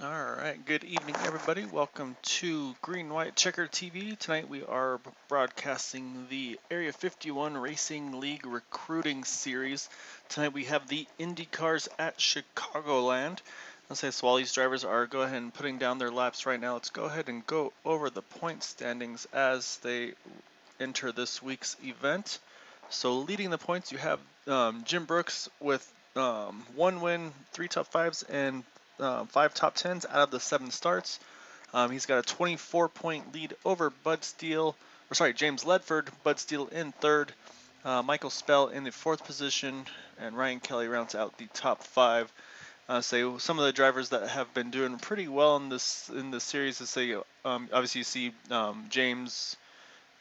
Alright, good evening everybody. Welcome to Green White Checker TV. Tonight we are broadcasting the Area 51 Racing League Recruiting Series. Tonight we have the Indycars at Chicagoland. Let's say so while these drivers are go ahead and putting down their laps right now, let's go ahead and go over the point standings as they enter this week's event. So leading the points you have Jim Brooks with one win, three top fives, and five top tens out of the 7 starts. He's got a 24-point lead over James Ledford. Bud Steele in third, Michael Spell in the fourth position, and Ryan Kelly rounds out the top five. Say some of the drivers that have been doing pretty well in this series. Obviously you see James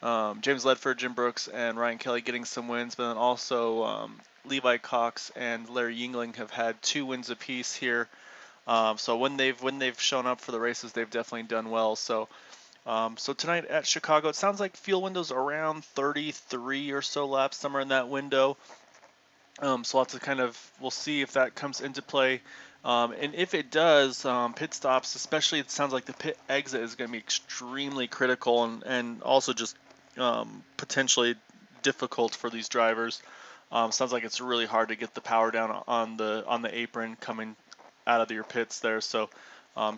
Ledford, Jim Brooks, and Ryan Kelly getting some wins, but then also Levi Cox and Larry Yingling have had 2 wins apiece here. So when they've shown up for the races, they've definitely done well. So tonight at Chicago, it sounds like field window's around 33 or so laps, somewhere in that window. So we'll see if that comes into play. And if it does, pit stops, especially it sounds like the pit exit is going to be extremely critical and also just potentially difficult for these drivers. Sounds like it's really hard to get the power down on the apron coming out of your pits there. So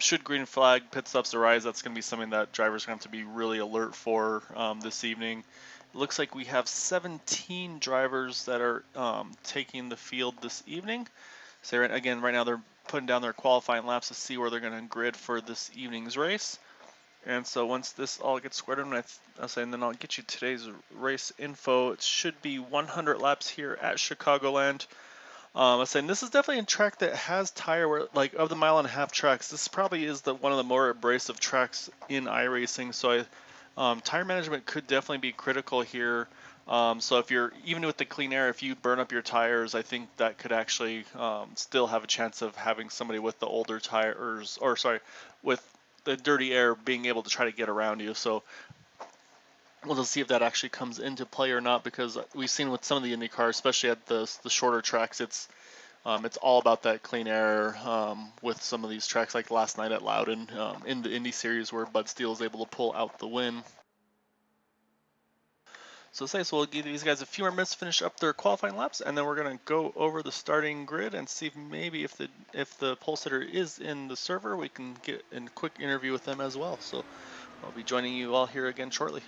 should green flag pit stops arise, that's going to be something that drivers are going to have to be really alert for this evening. It looks like we have 17 drivers that are taking the field this evening. So right now they're putting down their qualifying laps to see where they're going to grid for this evening's race. And so once this all gets squared in, and then I'll get you today's race info. It should be 100 laps here at Chicagoland. I was saying this is definitely a track that has tire like of the mile-and-a-half tracks. This probably is one of the more abrasive tracks in iRacing. So tire management could definitely be critical here. So if you're even with the clean air, if you burn up your tires, I think that could actually still have a chance of having somebody with the older tires, or sorry, with the dirty air being able to try to get around you. So we'll just see if that actually comes into play or not, because we've seen with some of the IndyCars, especially at the shorter tracks, it's all about that clean air with some of these tracks, like last night at Loudon in the Indy Series where Bud Steele was able to pull out the win. So we'll give these guys a few more minutes to finish up their qualifying laps, and then we're going to go over the starting grid and see if maybe if the pole sitter is in the server, we can get a quick interview with them as well. So I'll be joining you all here again shortly.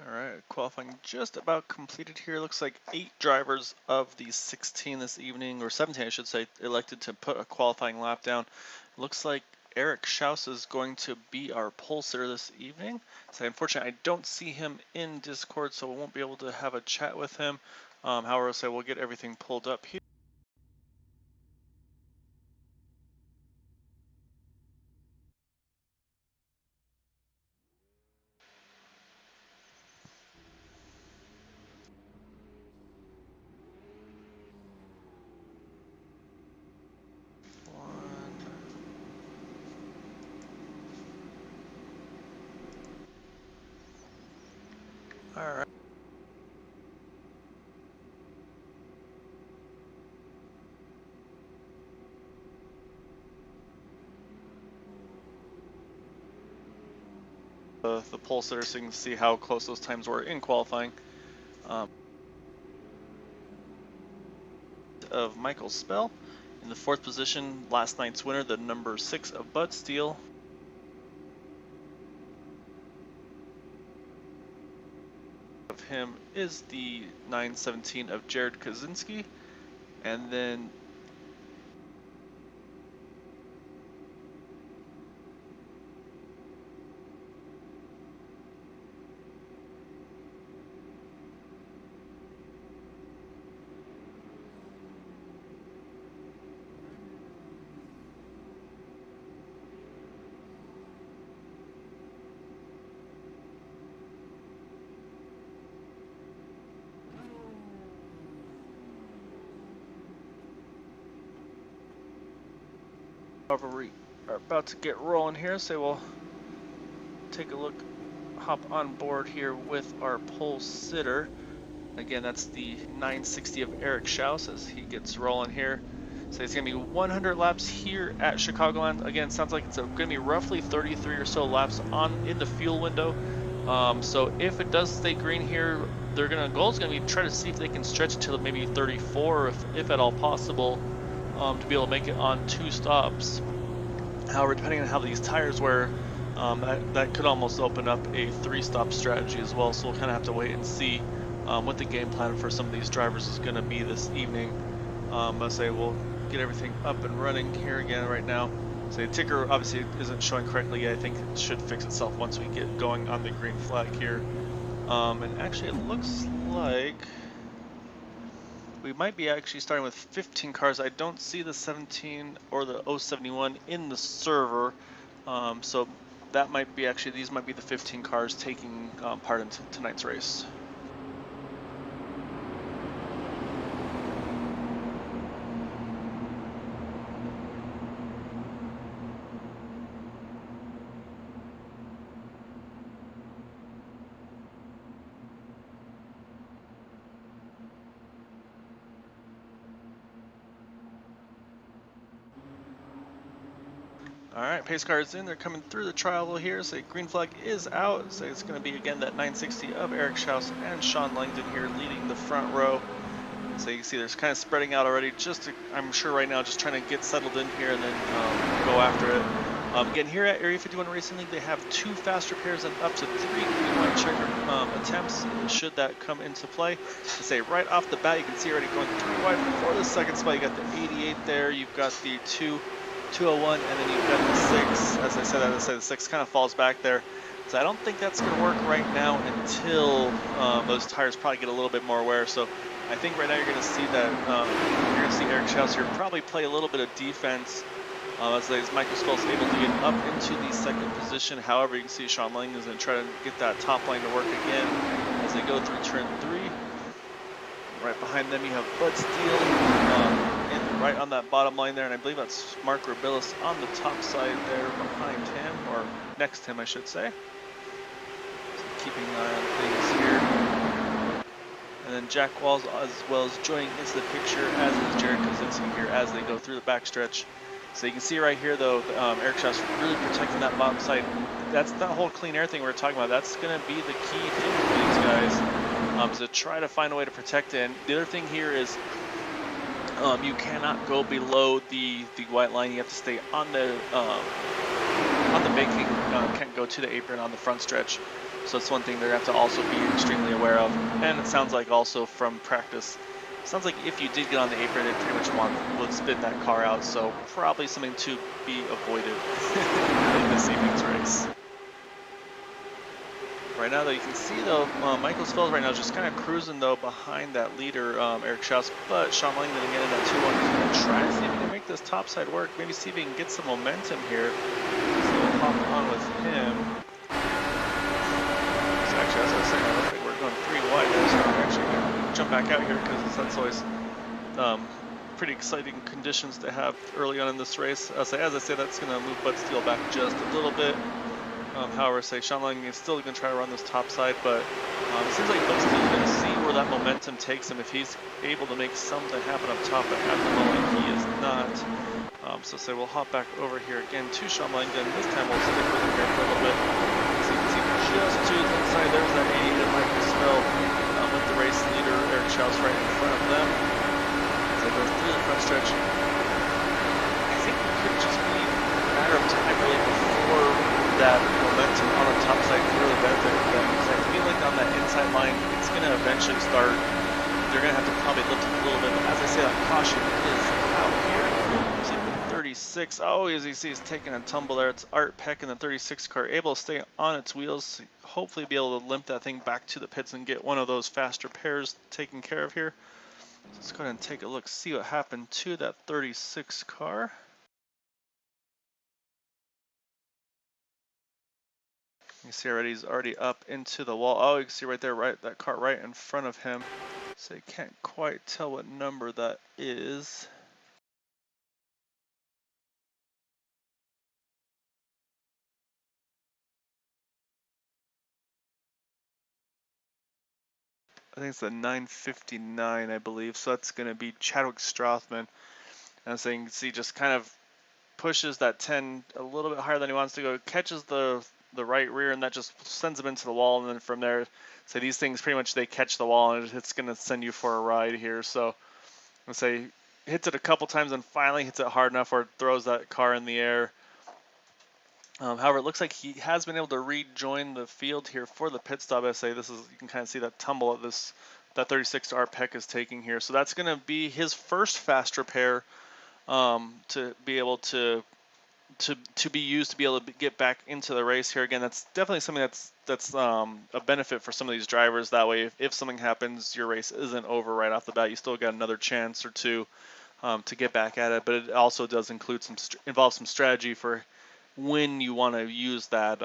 All right, qualifying just about completed here. Looks like 8 drivers of the 16 this evening, or 17 I should say, elected to put a qualifying lap down. Looks like Eric Schaus is going to be our pole sitter this evening. So unfortunately, I don't see him in Discord, so we won't be able to have a chat with him. However, so we'll get everything pulled up here. All right. The pole sitter, so you can see how close those times were in qualifying. Of Michael Spell in the 4th position, last night's winner, the number 6 of Bud Steele. Of him is the 917 of Jared Kaczynski, and then however we are about to get rolling here, so we'll take a look, hop on board here with our pole sitter. Again, that's the 960 of Eric Schaus as he gets rolling here. So it's going to be 100 laps here at Chicagoland. Again, sounds like it's going to be roughly 33 or so laps in the fuel window. So if it does stay green here, their goal is going to be try to see if they can stretch it to maybe 34, if at all possible, to be able to make it on 2 stops. However, depending on how these tires wear, that could almost open up a 3-stop strategy as well. So we'll kind of have to wait and see what the game plan for some of these drivers is going to be this evening. I say we'll get everything up and running here again right now. So the ticker obviously isn't showing correctly yet. I think it should fix itself once we get going on the green flag here. And actually it looks like we might be actually starting with 15 cars. I don't see the 17 or the 071 in the server. So that might be these might be the 15 cars taking part in tonight's race. Alright, pace car is in, they're coming through the trial here, so green flag is out, so it's going to be again that 960 of Eric Schaus and Sean Langdon here leading the front row. So you can see there's kind of spreading out already, I'm sure right now just trying to get settled in here and then go after it. Again, here at Area 51 Racing League, they have 2 fast repairs and up to 3 green light checker attempts, should that come into play. To say right off the bat, you can see already going 3 wide for the second spot. You got the 88 there, you've got the 201, and then you've got the 6. As I said, the 6 kind of falls back there. So I don't think that's going to work right now until those tires probably get a little bit more wear. So I think right now you're going to see that you're going to see Eric Schaus here probably play a little bit of defense as Michael Spell's able to get up into the 2nd position. However, you can see Sean Lang is going to try to get that top line to work again as they go through turn 3. Right behind them you have Bud Steele right on that bottom line there, and I believe that's Mark Rubilis on the top side there behind him, or next to him I should say. So keeping an eye on things here. And then Jack Walls as well as joining into the picture, as is Jared Kaczynski here as they go through the backstretch. So you can see right here though, Eric Schaus really protecting that bottom side. That's that whole clean air thing we were talking about. That's going to be the key thing for these guys, to try to find a way to protect it. And the other thing here is you cannot go below the white line. You have to stay on the baking. Can't go to the apron on the front stretch. So it's one thing they're going to have to also be extremely aware of. And it sounds like also from practice Sounds like if you did get on the apron, they pretty much would spin that car out, so probably something to be avoided in this evening's race. Right now, though, you can see, though, Michael Spells right now is just kind of cruising, though, behind that leader, Eric Schaus, but Sean Langdon again in that 2-1. He's going to try to see if he can make this topside work, maybe see if he can get some momentum here. So we'll hop on with him. So actually, as I was saying, I look like we're going 3 wide there, so I'm actually going to jump back out here because that's always pretty exciting conditions to have early on in this race. As I say, that's going to move Bud Steele back just a little bit. However, Sean Langdon is still going to try to run this top side, but it seems like Bud Steele's going to see where that momentum takes him if he's able to make something happen up top, but at the moment he is not. So we'll hop back over here again to Sean Langdon. This time we'll stick with him here for a little bit. So you can see just to the inside, there's that 80 that Michael Spell with the race leader, Eric Schaus, right in front of them. As they go through the front stretch. I think it could just be a matter of time really before that momentum on the top side can really benefit them. Because I feel like on that inside line, it's going to eventually start. They're going to have to probably lift it a little bit. But as I say, that caution is out here. So the 36. Oh, as you see, he's taking a tumble there. It's Art Peck in the 36 car, able to stay on its wheels. Hopefully, be able to limp that thing back to the pits and get one of those faster pairs taken care of here. So let's go ahead and take a look, see what happened to that 36 car. You see already he's already up into the wall. Oh, you can see right there, that car right in front of him. So you can't quite tell what number that is. I think it's a 959, I believe. So that's going to be Chadwick Strothman. And so you can see just kind of pushes that 10 a little bit higher than he wants to go, catches the right rear, and that just sends him into the wall. And then from there, so these things pretty much, they catch the wall, and it's going to send you for a ride here. So let's say hits it a couple times and finally hits it hard enough where it throws that car in the air. However, it looks like he has been able to rejoin the field here for the pit stop. I say this is, you can kind of see that tumble of that 36 Art Peck is taking here. So that's going to be his first fast repair to be able to be used to be able to get back into the race here. Again, that's definitely something that's a benefit for some of these drivers. That way, if something happens, your race isn't over right off the bat. You still got another chance or two to get back at it. But it also does include involve some strategy for when you want to use that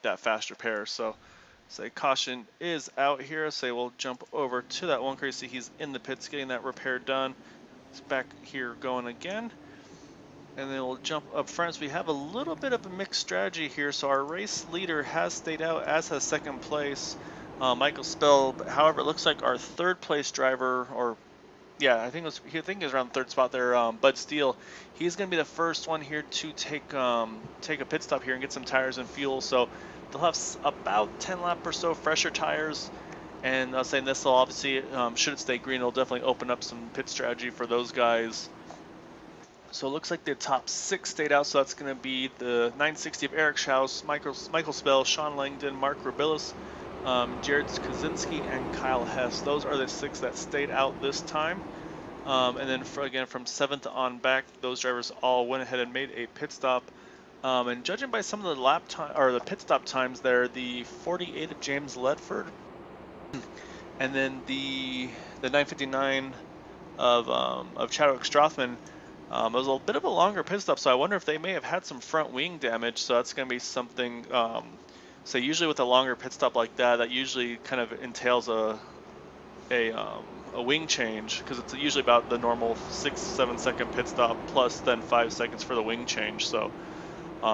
that fast repair. So say caution is out here. Say we'll jump over to that one car. You see he's in the pits getting that repair done. It's back here going again. And then we'll jump up front. So we have a little bit of a mixed strategy here. So our race leader has stayed out, as has second place, Michael Spell. However, it looks like our third place driver, or yeah, I think it was around the third spot there, Bud Steele. He's going to be the first one here to take a pit stop here and get some tires and fuel. So they'll have about 10 lap or so fresher tires. And I was saying this will obviously, should it stay green, it'll definitely open up some pit strategy for those guys. So it looks like the top 6 stayed out, so that's going to be the 960 of Eric Schaus, Michael Spell, Sean Langdon, Mark Rubilis, Jared Kaczynski, and Kyle Hess. Those are the 6 that stayed out this time. And then again, from 7th on back, those drivers all went ahead and made a pit stop. And judging by some of the lap time or the pit stop times there, the 48 of James Ledford, and then the 959 of Chadwick Strothman. It was a bit of a longer pit stop, so I wonder if they may have had some front wing damage. So that's going to be something. So usually with a longer pit stop like that, that usually kind of entails a wing change, because it's usually about the normal 6-7 second pit stop plus then 5 seconds for the wing change. So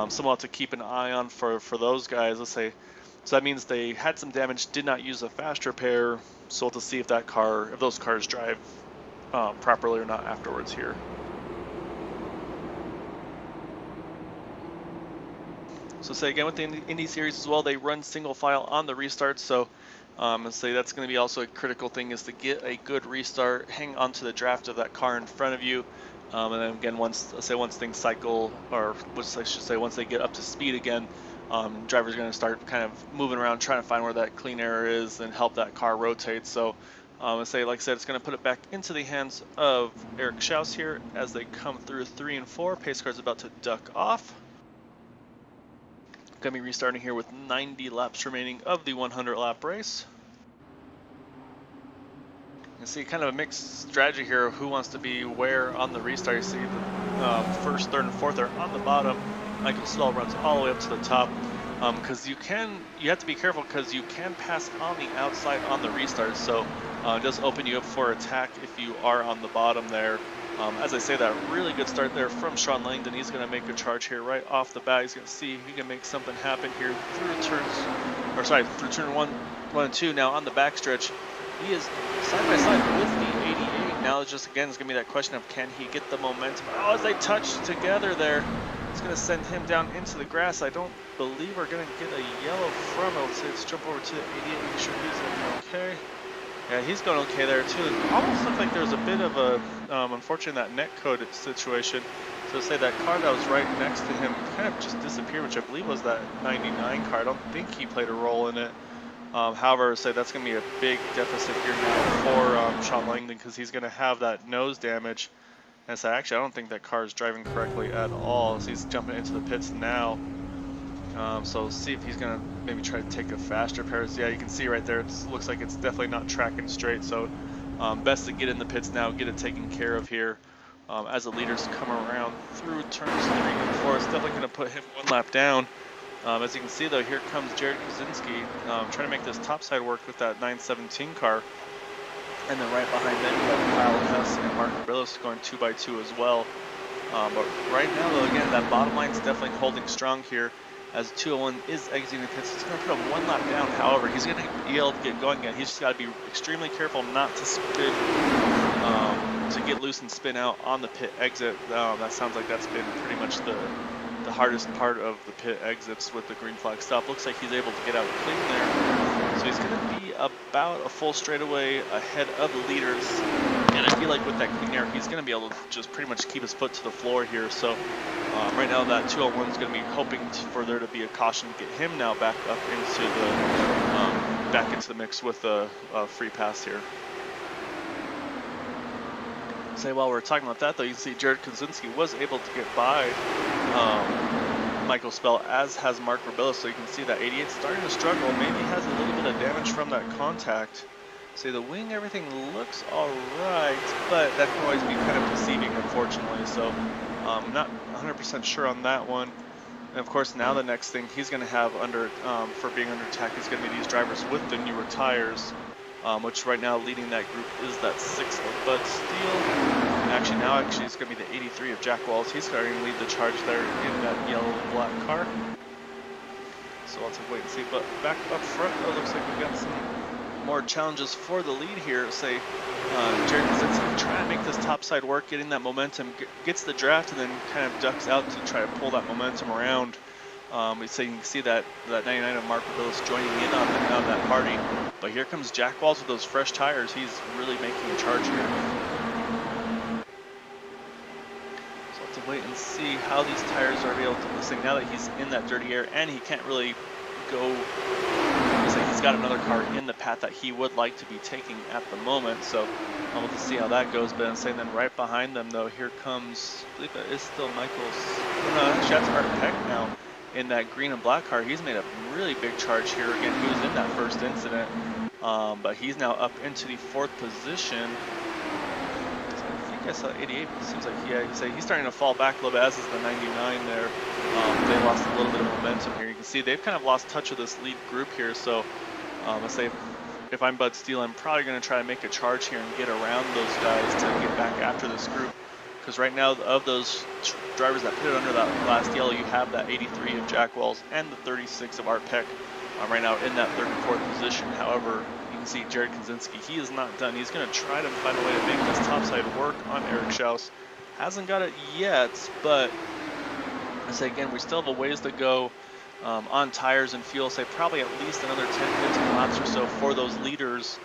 someone have to keep an eye on for those guys. Let's say, so that means they had some damage, did not use a fast repair. So we'll have to see if those cars drive properly or not afterwards here. So say again with the Indy Series as well, they run single file on the restart. So say that's going to be also a critical thing, is to get a good restart, hang onto the draft of that car in front of you, and then again once things cycle, or I should say once they get up to speed again, drivers are going to start kind of moving around trying to find where that clean air is and help that car rotate. So Like I said, it's going to put it back into the hands of Eric Schaus here as they come through 3 and 4. Pace car's about to duck off. Going to be restarting here with 90 laps remaining of the 100 lap race. You see kind of a mixed strategy here of who wants to be where on the restart. You see the first, third, and fourth are on the bottom. Michael Stall runs all the way up to the top. Because you have to be careful because you can pass on the outside on the restart, so it does open you up for attack if you are on the bottom there. As I say, that really good start there from Sean Langdon. He's going to make a charge here right off the bat. He's going to see if he can make something happen here through turn one and two. Now on the backstretch, he is side by side with the 88. Now it's just again, it's going to be that question of can he get the momentum? Oh, as they touch together there. It's going to send him down into the grass. I don't believe we're going to get a yellow from it. Let's jump over to the 88, make sure he's looking okay. Yeah, he's going okay there too. It almost looked like there was a bit of a, unfortunately, that net code situation. So say that car that was right next to him kind of just disappeared, which I believe was that 99 car. I don't think he played a role in it. However, say that's going to be a big deficit here now for Sean Langdon because he's going to have that nose damage. And so actually, I don't think that car is driving correctly at all. So he's jumping into the pits now. So see if he's gonna maybe try to take a faster pair. Yeah, you can see right there. It looks like it's definitely not tracking straight. So best to get in the pits now, get it taken care of here. As the leaders come around through turns 3 and 4, it's definitely gonna put him 1 lap down. As you can see though, here comes Jared Kaczynski trying to make this topside work with that 917 car. And then right behind them, you have Kyle Hess and Mark Rillis going 2x2 as well. But right now, though, again, that bottom line is definitely holding strong here as 201 is exiting the pits. It's going to put him 1 lap down. However, he's going to be able to get going again. He's just got to be extremely careful not to spin, to get loose and spin out on the pit exit. That sounds like that's been pretty much the hardest part of the pit exits with the green flag stop. Looks like he's able to get out clean there. So he's going to be about a full straightaway ahead of the leaders. And I feel like with that clean air, he's going to be able to just pretty much keep his foot to the floor here. So right now that 201 is going to be hoping for there to be a caution to get him now back up into the mix with a free pass here. While we're talking about that though, you can see Jared Kaczynski was able to get by Michael Spell, as has Mark Rabillo. So you can see that 88 starting to struggle, maybe has a little bit of damage from that contact. See, the wing, everything looks all right, but that can always be kind of deceiving, unfortunately. So I'm not 100% sure on that one. And of course, now the next thing he's going to have for being under attack is going to be these drivers with the newer tires, which right now leading that group is that 6th of Bud Steele. Actually, it's going to be the 83 of Jack Walls. He's starting to lead the charge there in that yellow and black car. So we'll have to wait and see. But back up front, it looks like we've got some more challenges for the lead here. Jared Kaczynski trying to make this topside work, getting that momentum, gets the draft, and then kind of ducks out to try to pull that momentum around. So you can see that 99 of Mark Willis joining in on that party. But here comes Jack Walls with those fresh tires. He's really making a charge here. So we'll have to wait and see how these tires are able to listen now that he's in that dirty air, and he can't really go. He's got another car in the path that he would like to be taking at the moment. So we'll have to see how that goes. But I'm saying then right behind them though, here comes, I believe that is still Michael's. No, that's Art Peck now. In that green and black car, he's made a really big charge here. Again, he was in that first incident, but he's now up into the 4th position. So I think I saw 88, but it seems like he's starting to fall back a little bit, as is the 99 there. They lost a little bit of momentum here. You can see they've kind of lost touch of this lead group here. So let's say if I'm Bud Steele, I'm probably going to try to make a charge here and get around those guys to get back after this group. Because right now, of those drivers that pitted under that last yellow, you have that 83 of Jack Wells and the 36 of Art Peck right now in that 3rd and 4th position. However, you can see Jared Kaczynski, he is not done. He's going to try to find a way to make this topside work on Eric Schaus. Hasn't got it yet, but I say again, we still have a ways to go on tires and fuel. Say probably at least another 10-15 laps or so for those leaders.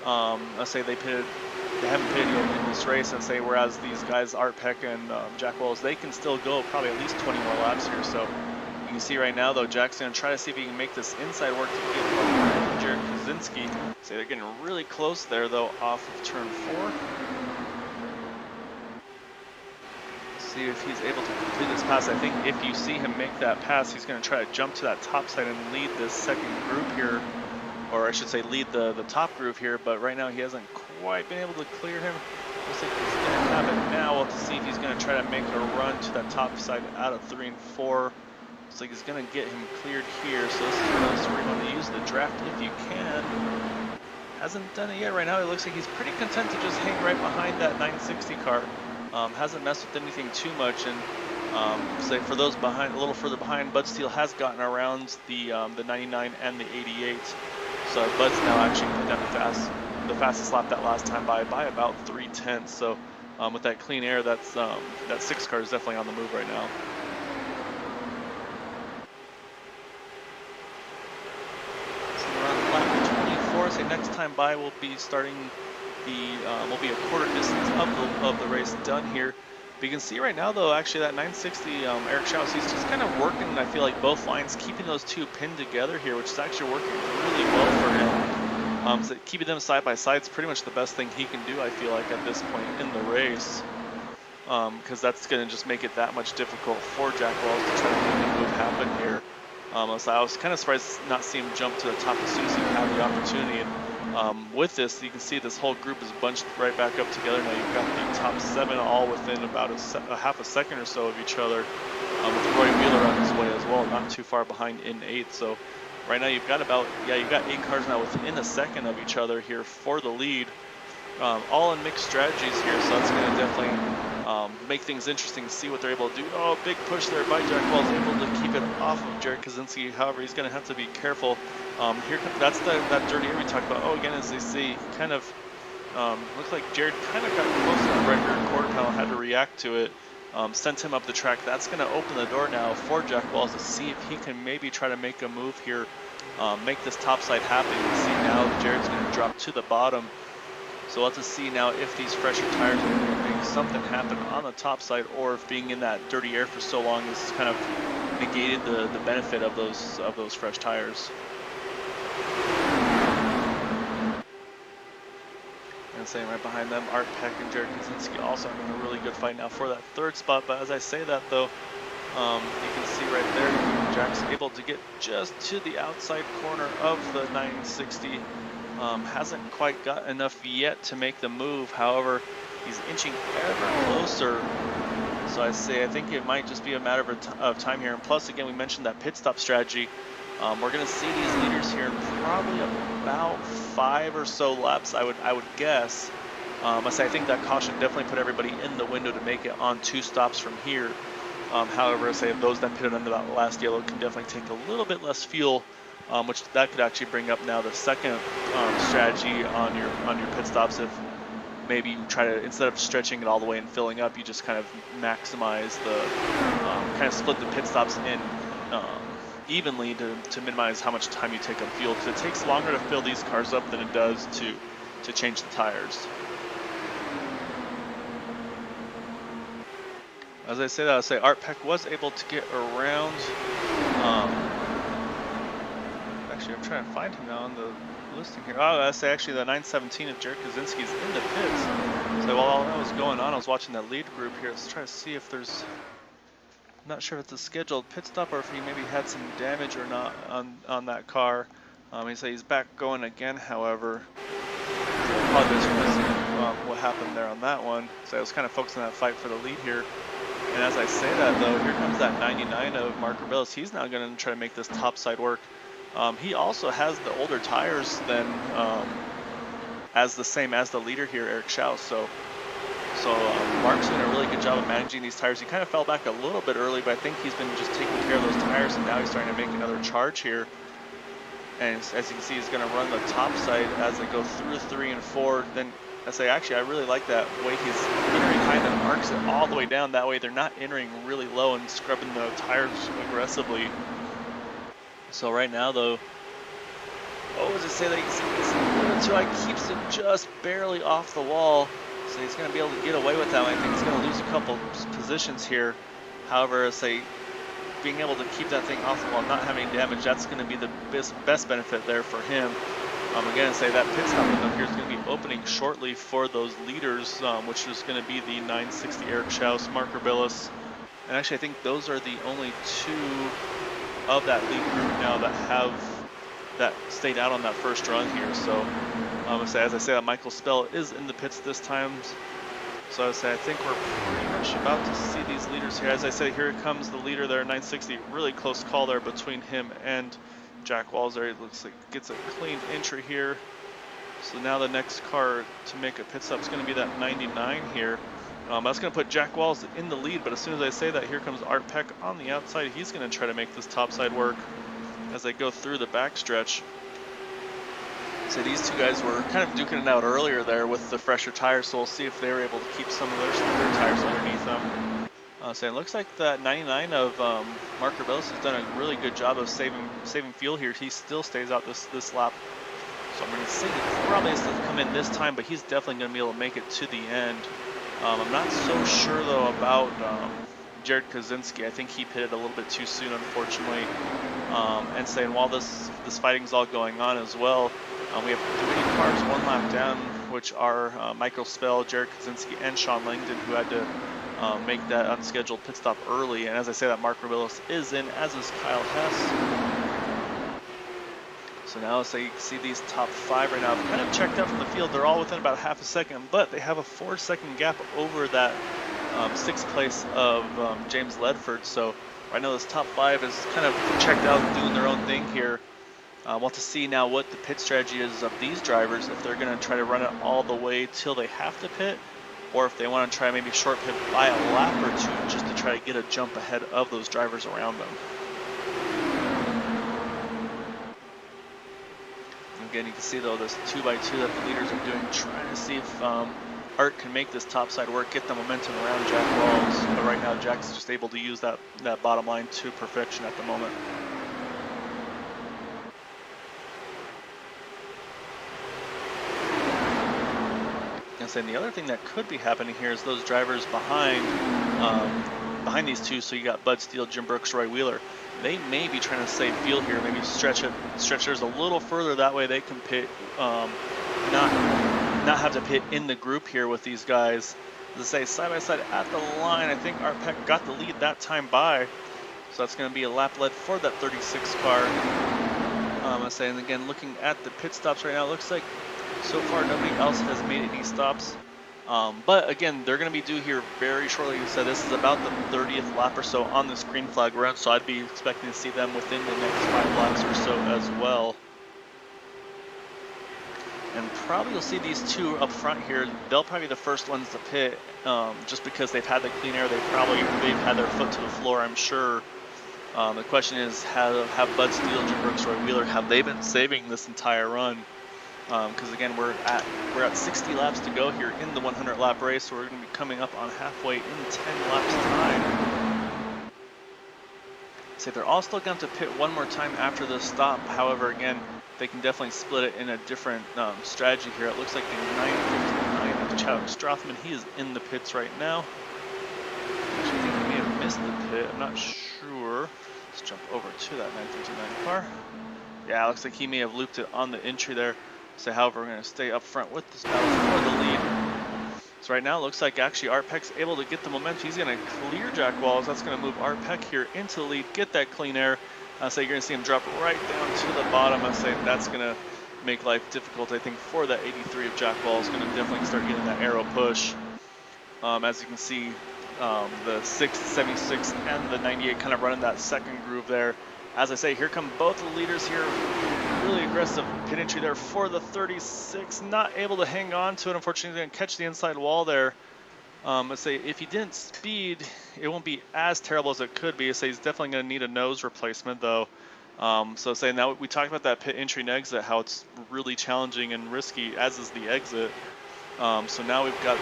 Let's say they haven't pitted in this race, and say whereas these guys, Art Peck and Jack Wells, they can still go probably at least 20 more laps here. So you can see right now though, Jack's going to try to see if he can make this inside work to get Jared Kaczynski. So they're getting really close there though off of turn 4. See if he's able to complete this pass. I think if you see him make that pass, he's going to try to jump to that top side and lead this second group here, or I should say lead the top group here, but right now he hasn't quite been able to clear him. Looks like he's going to have it now. We'll have to see if he's going to try to make a run to that top side out of 3 and 4. Looks like he's going to get him cleared here, so this is where you want to use the draft if you can. Hasn't done it yet right now. It looks like he's pretty content to just hang right behind that 960 car. Hasn't messed with anything too much, and say for those behind, a little further behind, Bud Steele has gotten around the 99 and the 88. So Bud's now actually put down the fastest lap that last time by about 3/10. So with that clean air, that 6 car is definitely on the move right now. So around lap 24, say next time by we'll be starting. Will be a quarter distance of the race done here. But you can see right now though, actually that 960 Eric Schaus, he's just kind of working, I feel like, both lines, keeping those two pinned together here, which is actually working really well for him. So keeping them side by side is pretty much the best thing he can do, I feel like, at this point in the race, because that's going to just make it that much difficult for Jack Wells to try to make the move happen here. So I was kind of surprised to not see him jump to the top as soon as he had the opportunity. And with this, you can see this whole group is bunched right back up together. Now you've got the top 7 all within about a half a second or so of each other, with Roy Wheeler on his way as well, not too far behind in 8th. So right now you've got you've got 8 cars now within a second of each other here for the lead, all in mixed strategies here. So that's going to definitely make things interesting to see what they're able to do. Oh, big push there by Jack Wells, able to keep it off of Jared Kaczynski. However, he's going to have to be careful. That's that dirty air we talked about. Oh, again, as they see, kind of looks like Jared kind of got close to the right rear quarter panel, had to react to it, sent him up the track. That's going to open the door now for Jack Wells to see if he can maybe try to make a move here, make this topside happen. You can see now Jared's going to drop to the bottom. So we'll have to see now if these fresher tires are going to make something happen on the top side, or if being in that dirty air for so long has kind of negated the benefit of those fresh tires. And saying right behind them, Art Peck and Jared Kaczynski also having a really good fight now for that 3rd spot. But as I say that though, you can see right there, Jack's able to get just to the outside corner of the 960. Hasn't quite got enough yet to make the move. However, he's inching ever closer. So I think it might just be a matter of time here. And plus, again, we mentioned that pit stop strategy. We're going to see these leaders here in probably about 5 or so laps, I would guess. I think that caution definitely put everybody in the window to make it on 2 stops from here. However, those that pitted under that last yellow can definitely take a little bit less fuel. Which that could actually bring up now the second strategy on your pit stops. If maybe you try to, instead of stretching it all the way and filling up, you just kind of maximize kind of split the pit stops in evenly to minimize how much time you take on fuel, because it takes longer to fill these cars up than it does to change the tires. As I say that, Art Peck was able to get around. Actually, I'm trying to find him now on the listing here. Oh, actually the 917 of Jared Kaczynski is in the pits. So while all that was going on, I was watching that lead group here. Let's try to see if there's, I'm not sure if it's a scheduled pit stop or if he maybe had some damage or not on that car. He's back going again, however. I apologize for missing what happened there on that one. So I was kind of focusing on that fight for the lead here. And as I say that though, here comes that 99 of Mark Rebillis. He's now going to try to make this top side work. He also has the older tires than as the same as the leader here, Eric Schaus. So Mark's doing a really good job of managing these tires. He kind of fell back a little bit early, but I think he's been just taking care of those tires, and now he's starting to make another charge here. And as you can see, he's going to run the top side as they go through 3 and 4. Then I really like that way he's entering high and marks it all the way down. That way they're not entering really low and scrubbing the tires aggressively. So right now though, he keeps it just barely off the wall. So he's going to be able to get away with that. I think he's going to lose a couple positions here. However, being able to keep that thing off the wall, not having damage, that's going to be the best benefit there for him. Again, say that pit stop window here is going to be opening shortly for those leaders, which is going to be the 960 Eric Schaus, Mark Urbillis, and actually I think those are the only two of that lead group now that stayed out on that first run here. So as I say, Michael Spell is in the pits this time. So I think we're pretty much about to see these leaders here. As I say, here comes the leader there, 960. Really close call there between him and Jack Walls there. It looks like gets a clean entry here. So now the next car to make a pit stop is going to be that 99 here. That's going to put Jack Walls in the lead, but as soon as I say that, here comes Art Peck on the outside. He's going to try to make this topside work as they go through the backstretch. So these two guys were kind of duking it out earlier there with the fresher tires, so we'll see if they were able to keep some of their tires underneath them. So it looks like that 99 of Mark Urbillis has done a really good job of saving fuel here. He still stays out this lap. So I'm going to say he probably has to come in this time, but he's definitely going to be able to make it to the end. I'm not so sure though about Jared Kaczynski. I think he pitted a little bit too soon, unfortunately. And saying while this fighting's all going on as well, we have 3 cars 1 lap down, which are Michael Spell, Jared Kaczynski, and Sean Langdon, who had to make that unscheduled pit stop early. And as I say, that Mark Urbillis is in, as is Kyle Hess. So now, so you can see these top 5 right now, kind of checked out from the field. They're all within about half a second, but they have a 4-second gap over that 6th place of James Ledford. So right now this top 5 is kind of checked out and doing their own thing here. We'll have to see now what the pit strategy is of these drivers, if they're going to try to run it all the way till they have to pit, or if they want to try maybe short pit by a lap or 2 just to try to get a jump ahead of those drivers around them. Again, you can see though this 2x2 that the leaders are doing, trying to see if Art can make this topside work, get the momentum around Jack Walls. But right now Jack's just able to use that bottom line to perfection at the moment. And the other thing that could be happening here is those drivers behind these two. So you got Bud Steele, Jim Brooks, Roy Wheeler. They may be trying to save fuel here, maybe stretch theirs a little further. That way they can pit, not have to pit in the group here with these guys. As I say, side by side at the line, I think Art Peck got the lead that time by. So that's going to be a lap led for that 36 car. I say, and again, looking at the pit stops right now, it looks like so far nobody else has made any stops. But again, they're going to be due here very shortly. So this is about the 30th lap or so on this green flag run, so I'd be expecting to see them within the next 5 laps or so as well. And probably you'll see these two up front here. They'll probably be the first ones to pit, just because they've had the clean air. They've had their foot to the floor, I'm sure. The question is, have Bud Steele, Jim Brooks, Roy Wheeler, have they been saving this entire run? Because again, we're at 60 laps to go here in the 100 lap race, so we're going to be coming up on halfway in 10 laps time. So they're all still going to pit one more time after this stop. However, again, they can definitely split it in a different strategy here. It looks like the 959 of Chadwick Strothman, he is in the pits right now. Actually, I think he may have missed the pit. I'm not sure. Let's jump over to that 959 car. Yeah, it looks like he may have looped it on the entry there. So however, we're going to stay up front with this battle for the lead. So right now it looks like actually Art Peck's able to get the momentum. He's going to clear Jack Walls. That's going to move Art Peck here into the lead, get that clean air. So you're going to see him drop right down to the bottom. I say that's going to make life difficult, I think, for that 83 of Jack Walls. Going to definitely start getting that arrow push. As you can see, the 6, 76, and the 98 kind of running that second groove there. As I say, here come both the leaders here. Really aggressive pit entry there for the 36. Not able to hang on to it. Unfortunately, didn't catch the inside wall there. Let's say if he didn't speed, it won't be as terrible as it could be. Let's say he's definitely going to need a nose replacement though. So saying now we talked about that pit entry and exit, how it's really challenging and risky, as is the exit. So now we've got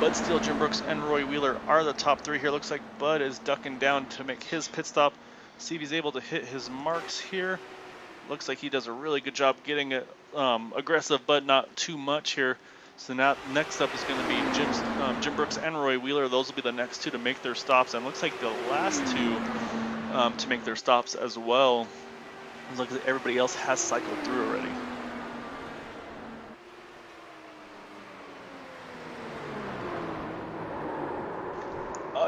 Bud Steele, Jim Brooks, and Roy Wheeler are the top 3 here. Looks like Bud is ducking down to make his pit stop. See if he's able to hit his marks here. Looks like he does a really good job getting it aggressive, but not too much here. So now next up is going to be Jim Brooks and Roy Wheeler. Those will be the next 2 to make their stops, and looks like the last 2 to make their stops as well. Looks like everybody else has cycled through already.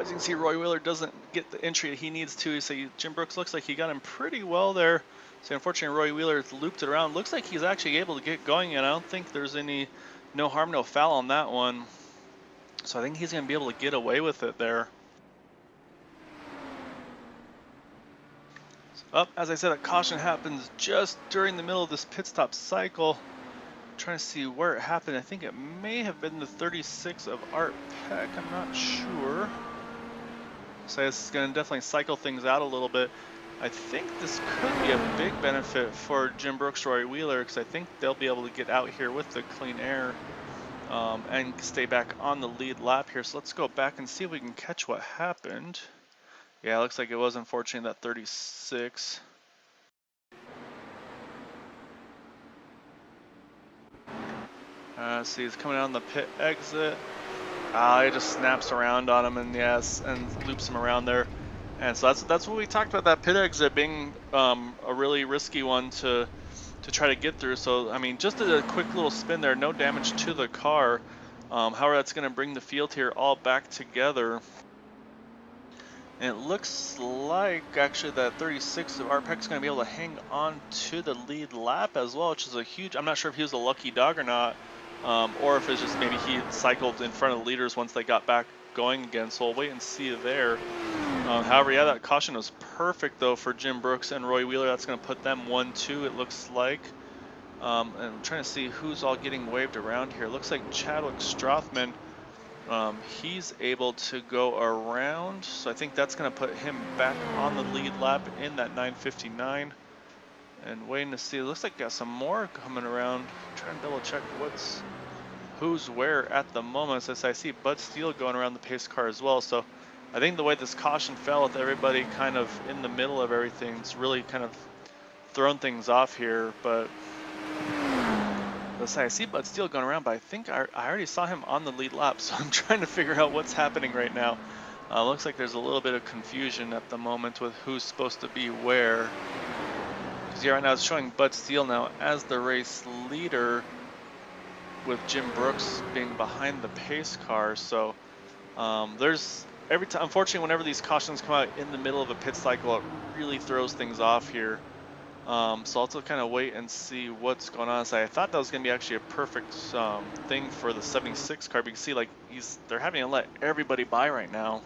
As you can see, Roy Wheeler doesn't get the entry he needs to. So Jim Brooks looks like he got him pretty well there. So unfortunately, Roy Wheeler looped it around. Looks like he's actually able to get going, and I don't think there's no harm, no foul on that one. So I think he's going to be able to get away with it there. As I said, a caution happens just during the middle of this pit stop cycle. I'm trying to see where it happened. I think it may have been the 36 of Art Peck. I'm not sure. So this is going to definitely cycle things out a little bit. I think this could be a big benefit for Jim Brooks, Roy Wheeler, because I think they'll be able to get out here with the clean air and stay back on the lead lap here. So let's go back and see if we can catch what happened. Yeah, it looks like it was unfortunately that 36. See, he's coming down the pit exit. He just snaps around on him and loops him around there. And so that's what we talked about, that pit exit being a really risky one to try to get through. So I mean, just a quick little spin there, no damage to the car. However, that's going to bring the field here all back together. And it looks like actually that 36 of Arpek's going to be able to hang on to the lead lap as well, which is a huge. I'm not sure if he was a lucky dog or not, or if it's just maybe he cycled in front of the leaders once they got back going again. So we'll wait and see there. However, yeah, that caution was perfect though for Jim Brooks and Roy Wheeler. That's going to put them 1-2. It looks like. And I'm trying to see who's all getting waved around here. It looks like Chadwick Strothman. He's able to go around, so I think that's going to put him back on the lead lap in that 9:59. And waiting to see. It looks like got some more coming around. I'm trying to double check who's where at the moment. So I see Bud Steele going around the pace car as well. So I think the way this caution fell with everybody kind of in the middle of everything, it's really kind of thrown things off here. But I see Bud Steele going around, but I think I already saw him on the lead lap, so I'm trying to figure out what's happening right now. Looks like there's a little bit of confusion at the moment with who's supposed to be where. Because right now it's showing Bud Steele now as the race leader, with Jim Brooks being behind the pace car. So there's every time, unfortunately, whenever these cautions come out in the middle of a pit cycle, it really throws things off here. So I'll have to kind of wait and see what's going on. So I thought that was going to be actually a perfect thing for the 76 car. But you can see, like, they're having to let everybody by right now.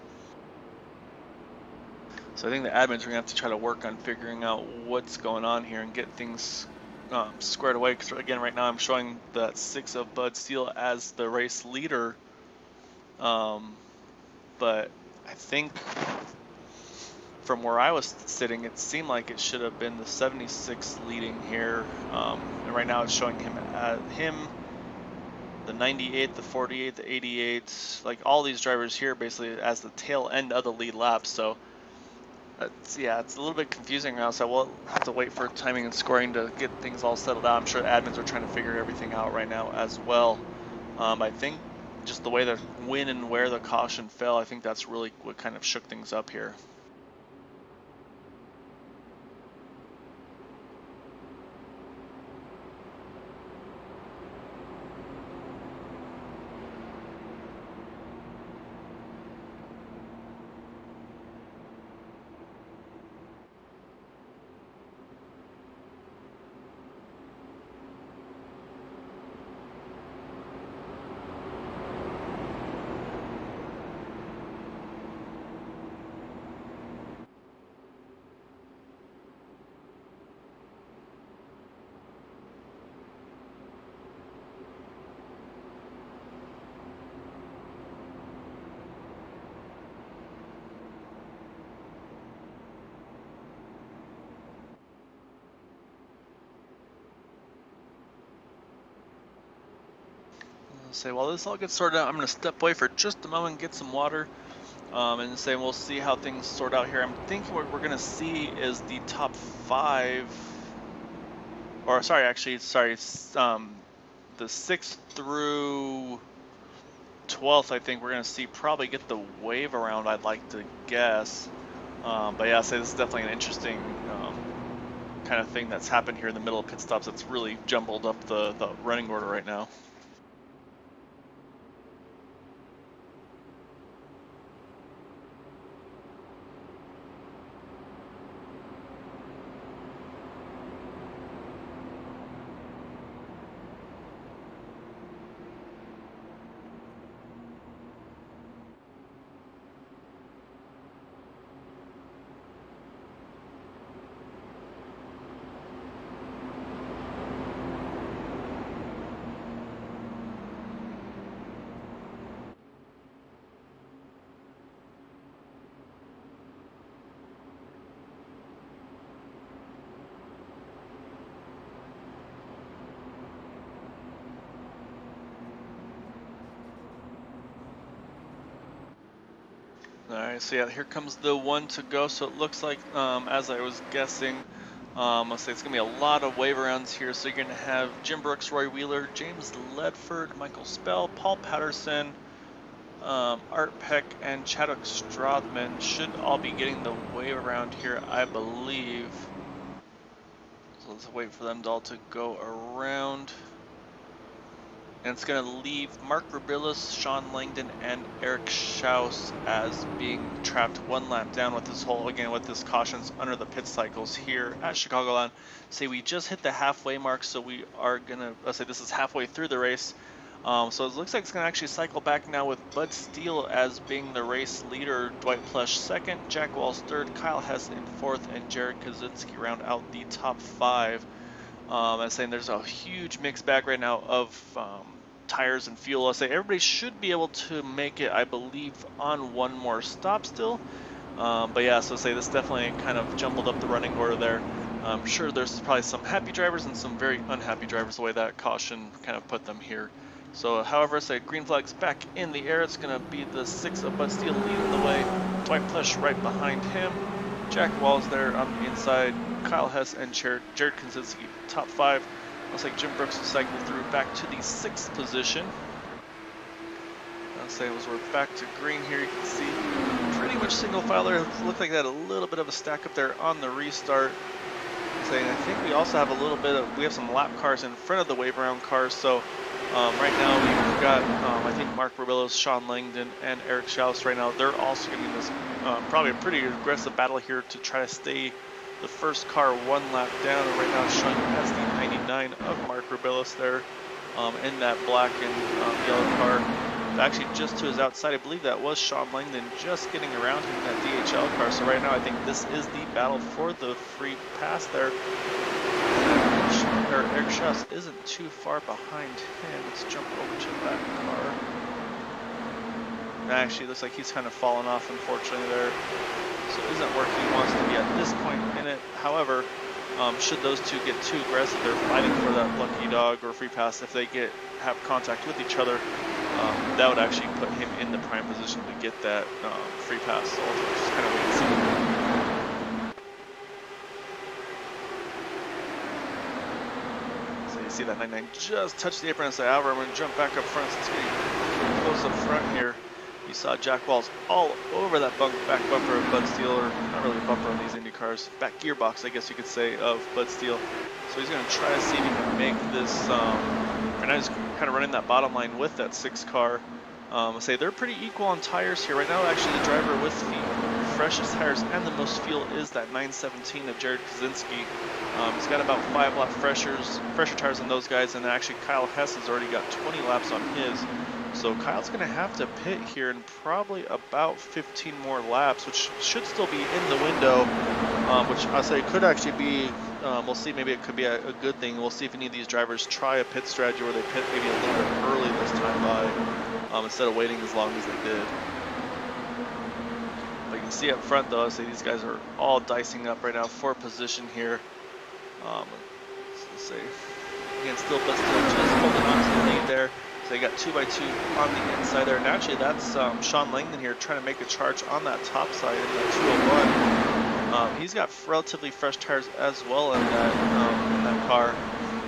So I think the admins are going to have to try to work on figuring out what's going on here and get things squared away. Because again, right now I'm showing that 6 of Bud Steele as the race leader. But I think from where I was sitting, it seemed like it should have been the 76 leading here, and right now it's showing him the 98, the 48, the 88, like all these drivers here basically as the tail end of the lead lap. So it's a little bit confusing now. So we'll have to wait for timing and scoring to get things all settled out. I'm sure admins are trying to figure everything out right now as well. I think just the way the when and where the caution fell, I think that's really what kind of shook things up here. Say while this all gets sorted out, I'm going to step away for just a moment and get some water, and say we'll see how things sort out here. I'm thinking what we're going to see is the top 5, or sorry, the 6th through 12th. I think we're going to see probably get the wave around, I'd like to guess. But yeah, say this is definitely an interesting kind of thing that's happened here in the middle of pit stops. It's really jumbled up the running order right now. Alright, so yeah, here comes the one to go. So it looks like, as I was guessing, let's say it's going to be a lot of wave rounds here. So you're going to have Jim Brooks, Roy Wheeler, James Ledford, Michael Spell, Paul Patterson, Art Peck, and Chadwick Strothman should all be getting the wave around here, I believe. So let's wait for them all to go around. And it's going to leave Mark Rubilis, Sean Langdon, and Eric Schaus as being trapped one lap down with this whole, again, with this cautions under the pit cycles here at Chicagoland. Say we just hit the halfway mark, so we are going to, let's say this is halfway through the race. So it looks like it's going to actually cycle back now with Bud Steele as being the race leader, Dwight Plush second, Jack Walls third, Kyle Hess in fourth, and Jared Kaczynski round out the top five. I'm saying there's a huge mixed bag right now of tires and fuel. I'll say everybody should be able to make it, I believe, on one more stop still. But yeah, so say this definitely kind of jumbled up the running order there. I'm sure there's probably some happy drivers and some very unhappy drivers the way that caution kind of put them here. So however, say green flag's back in the air. It's going to be the 6 of Bud Steele leading the way. Dwight Plush right behind him. Jack Walls there on the inside. Kyle Hess and Jared Kaczynski top 5. Looks like Jim Brooks will cycle through back to the 6th position. I'll say as we're back to green here, you can see pretty much single file there. Looked like they had a little bit of a stack up there on the restart. Saying I think we also have a little bit of, we have some lap cars in front of the wave around cars. So right now we've got, I think Mark Rubilis, Sean Langdon, and Eric Schaus right now. They're also getting this probably a pretty aggressive battle here to try to stay the first car one lap down. And right now it's showing as the 99 of Mark Rubilis there in that black and yellow car. Actually just to his outside, I believe that was Sean Langdon just getting around him in that DHL car. So right now I think this is the battle for the free pass there. Eric Schaus isn't too far behind him. Let's jump over to that car. Actually, looks like he's kind of fallen off, unfortunately, there. So it isn't where he wants to be at this point in it. However, should those two get too aggressive, they're fighting for that lucky dog or free pass. If they have contact with each other, that would actually put him in the prime position to get that free pass. So we'll just kind of wait and see. See that 99 just touched the apron and say, Albert, I'm going to jump back up front. So it's getting close up front here. You saw Jack Walls all over that back bumper of Bud Steele, or not really a bumper on these Indycars, back gearbox, I guess you could say, of Bud Steele. So he's going to try to see if he can make this, right now he's kind of running that bottom line with that 6 car. Say they're pretty equal on tires here. Right now, actually, the driver with the freshest tires and the most fuel is that 917 of Jared Kaczynski. He's got about 5 lap fresher tires on those guys, and actually Kyle Hess has already got 20 laps on his. So Kyle's going to have to pit here in probably about 15 more laps, which should still be in the window, which I'll say could actually be, we'll see, maybe it could be a good thing. We'll see if any of these drivers try a pit strategy where they pit maybe a little bit early this time by, instead of waiting as long as they did. But you can see up front though, I say these guys are all dicing up right now for position here. Let's see, again, still just holding on to the lead there. So they got 2x2 on the inside there, and actually that's Sean Langdon here trying to make a charge on that top side in that 201. He's got relatively fresh tires as well in that car.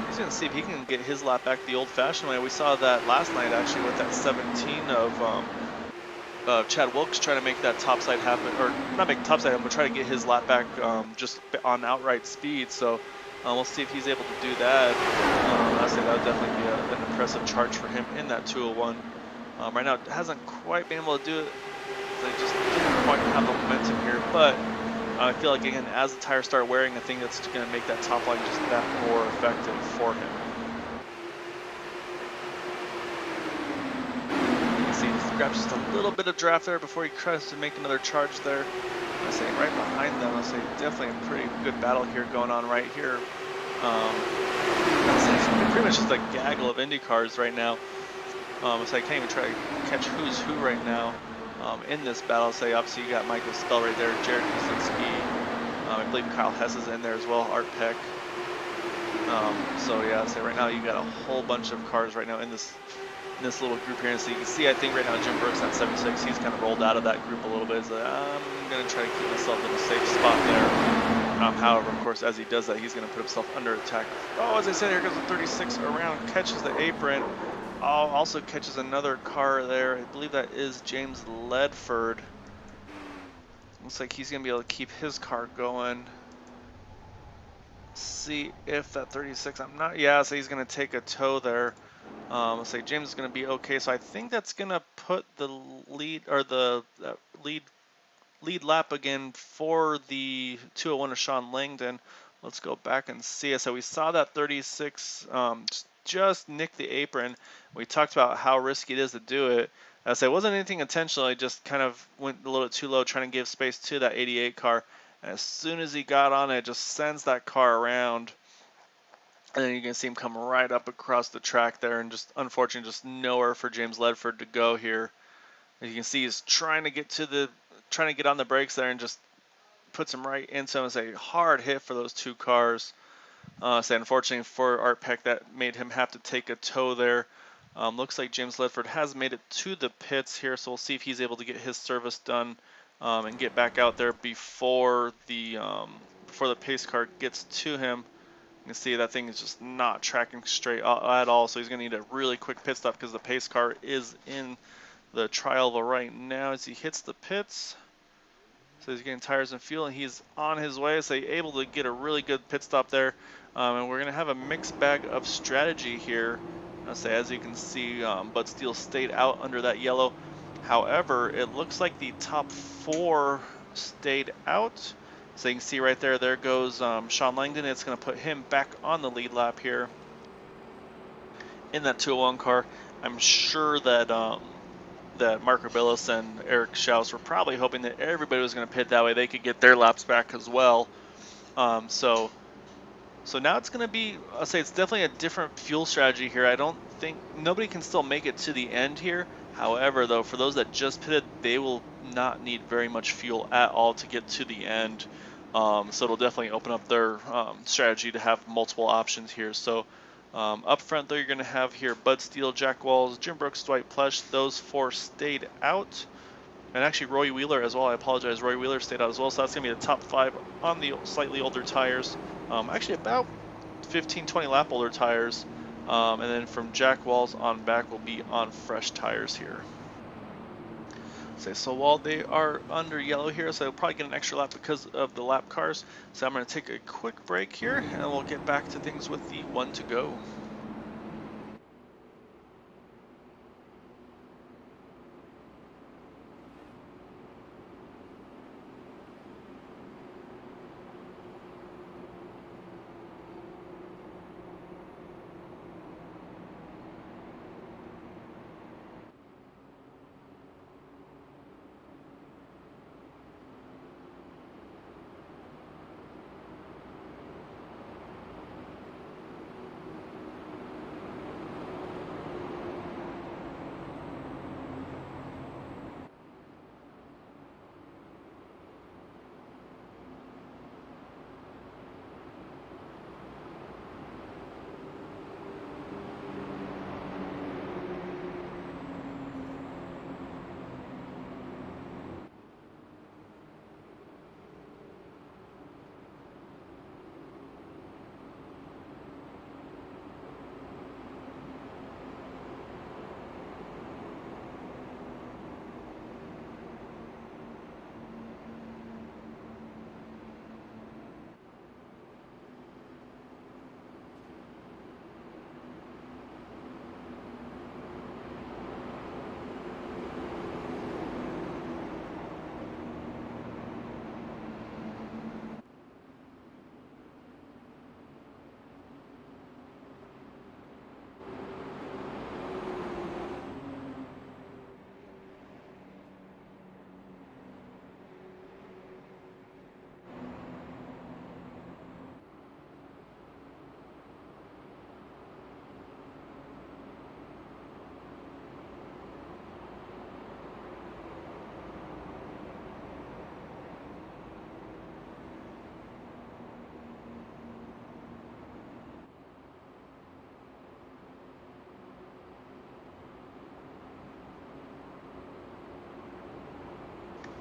He's going to see if he can get his lap back the old-fashioned way. We saw that last night actually with that 17 of Chad Wilkes trying to make that topside happen, or not make topside happen, but try to get his lap back just on outright speed. So we'll see if he's able to do that. I say that would definitely be an impressive charge for him in that 201. Right now, it hasn't quite been able to do it. They just didn't quite have the momentum here, but I feel like, again, as the tires start wearing, I think that's going to make that top line just that more effective for him. You can see he's grabbed just a little bit of draft there before he tries to make another charge there. I say right behind them, I say definitely a pretty good battle here going on right here. It's pretty much just a gaggle of Indycars right now. So I can't even try to catch who's who right now in this battle. Say obviously you got Michael Spell right there, Jared Kaczynski. I believe Kyle Hess is in there as well, Art Peck. So yeah, say right now you got a whole bunch of cars right now in this in this little group here. And so you can see, I think right now Jim Brooks at 76, he's kind of rolled out of that group a little bit. He's like, I'm going to try to keep myself in a safe spot there. However, of course, as he does that, he's going to put himself under attack. Oh, as I said, here goes the 36 around, catches the apron. Oh, also catches another car there. I believe that is James Ledford. Looks like he's going to be able to keep his car going. See if that 36, yeah, so he's going to take a tow there. Let's say James is going to be okay. So I think that's going to put the lead, or the lead lap again for the 201 of Sean Langdon. Let's go back and see it. So we saw that 36 just nick the apron. We talked about how risky it is to do it. As I say, it wasn't anything intentional. He just kind of went a little bit too low, trying to give space to that 88 car. And as soon as he got on it, just sends that car around. And then you can see him come right up across the track there, and just unfortunately, just nowhere for James Ledford to go here. As you can see, he's trying to get on the brakes there, and just puts him right into him. It's a hard hit for those two cars. So unfortunately for Art Peck, that made him have to take a tow there. Looks like James Ledford has made it to the pits here, so we'll see if he's able to get his service done and get back out there before the pace car gets to him. You can see that thing is just not tracking straight at all, so he's going to need a really quick pit stop because the pace car is in the trial right now as he hits the pits. So he's getting tires and fuel, and he's on his way. So he's able to get a really good pit stop there. And we're going to have a mixed bag of strategy here. So as you can see, Bud Steele stayed out under that yellow. However, it looks like the top four stayed out. So you can see right there, there goes Sean Langdon. It's going to put him back on the lead lap here in that 201 car. I'm sure that that Mark Rebillis and Eric Schaus were probably hoping that everybody was going to pit that way they could get their laps back as well. So now it's going to be, I'll say it's definitely a different fuel strategy here. I don't think, nobody can still make it to the end here. However, though, for those that just pitted, they will not need very much fuel at all to get to the end. So it'll definitely open up their strategy to have multiple options here. So up front, though, you're going to have here Bud Steele, Jack Walls, Jim Brooks, Dwight Plush. Those four stayed out. And actually Roy Wheeler as well. I apologize. Roy Wheeler stayed out as well. So that's going to be the top five on the slightly older tires. Actually about 15, 20 lap older tires. And then from Jack Walls on back will be on fresh tires here. So while they are under yellow here, so they'll probably get an extra lap because of the lap cars. So I'm going to take a quick break here, and we'll get back to things with the one to go.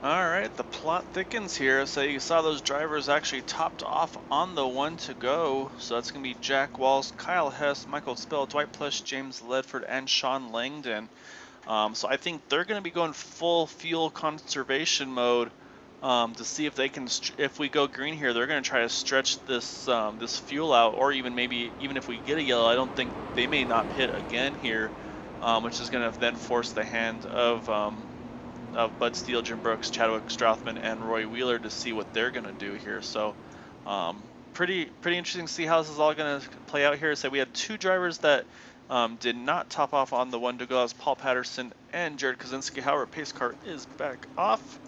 Alright, the plot thickens here. So you saw those drivers actually topped off on the one to go. So that's going to be Jack Walls, Kyle Hess, Michael Spell, Dwight Plush, James Ledford, and Sean Langdon. So I think they're going to be going full fuel conservation mode to see if they can, if we go green here, they're going to try to stretch this this fuel out, or even maybe even if we get a yellow, I don't think they may not hit again here, which is going to then force the hand of Bud Steele, Jim Brooks, Chadwick Strothman, and Roy Wheeler to see what they're going to do here. So pretty interesting to see how this is all going to play out here. So we had two drivers that did not top off on the one to go as Paul Patterson and Jared Kaczynski. However, pace car is back off.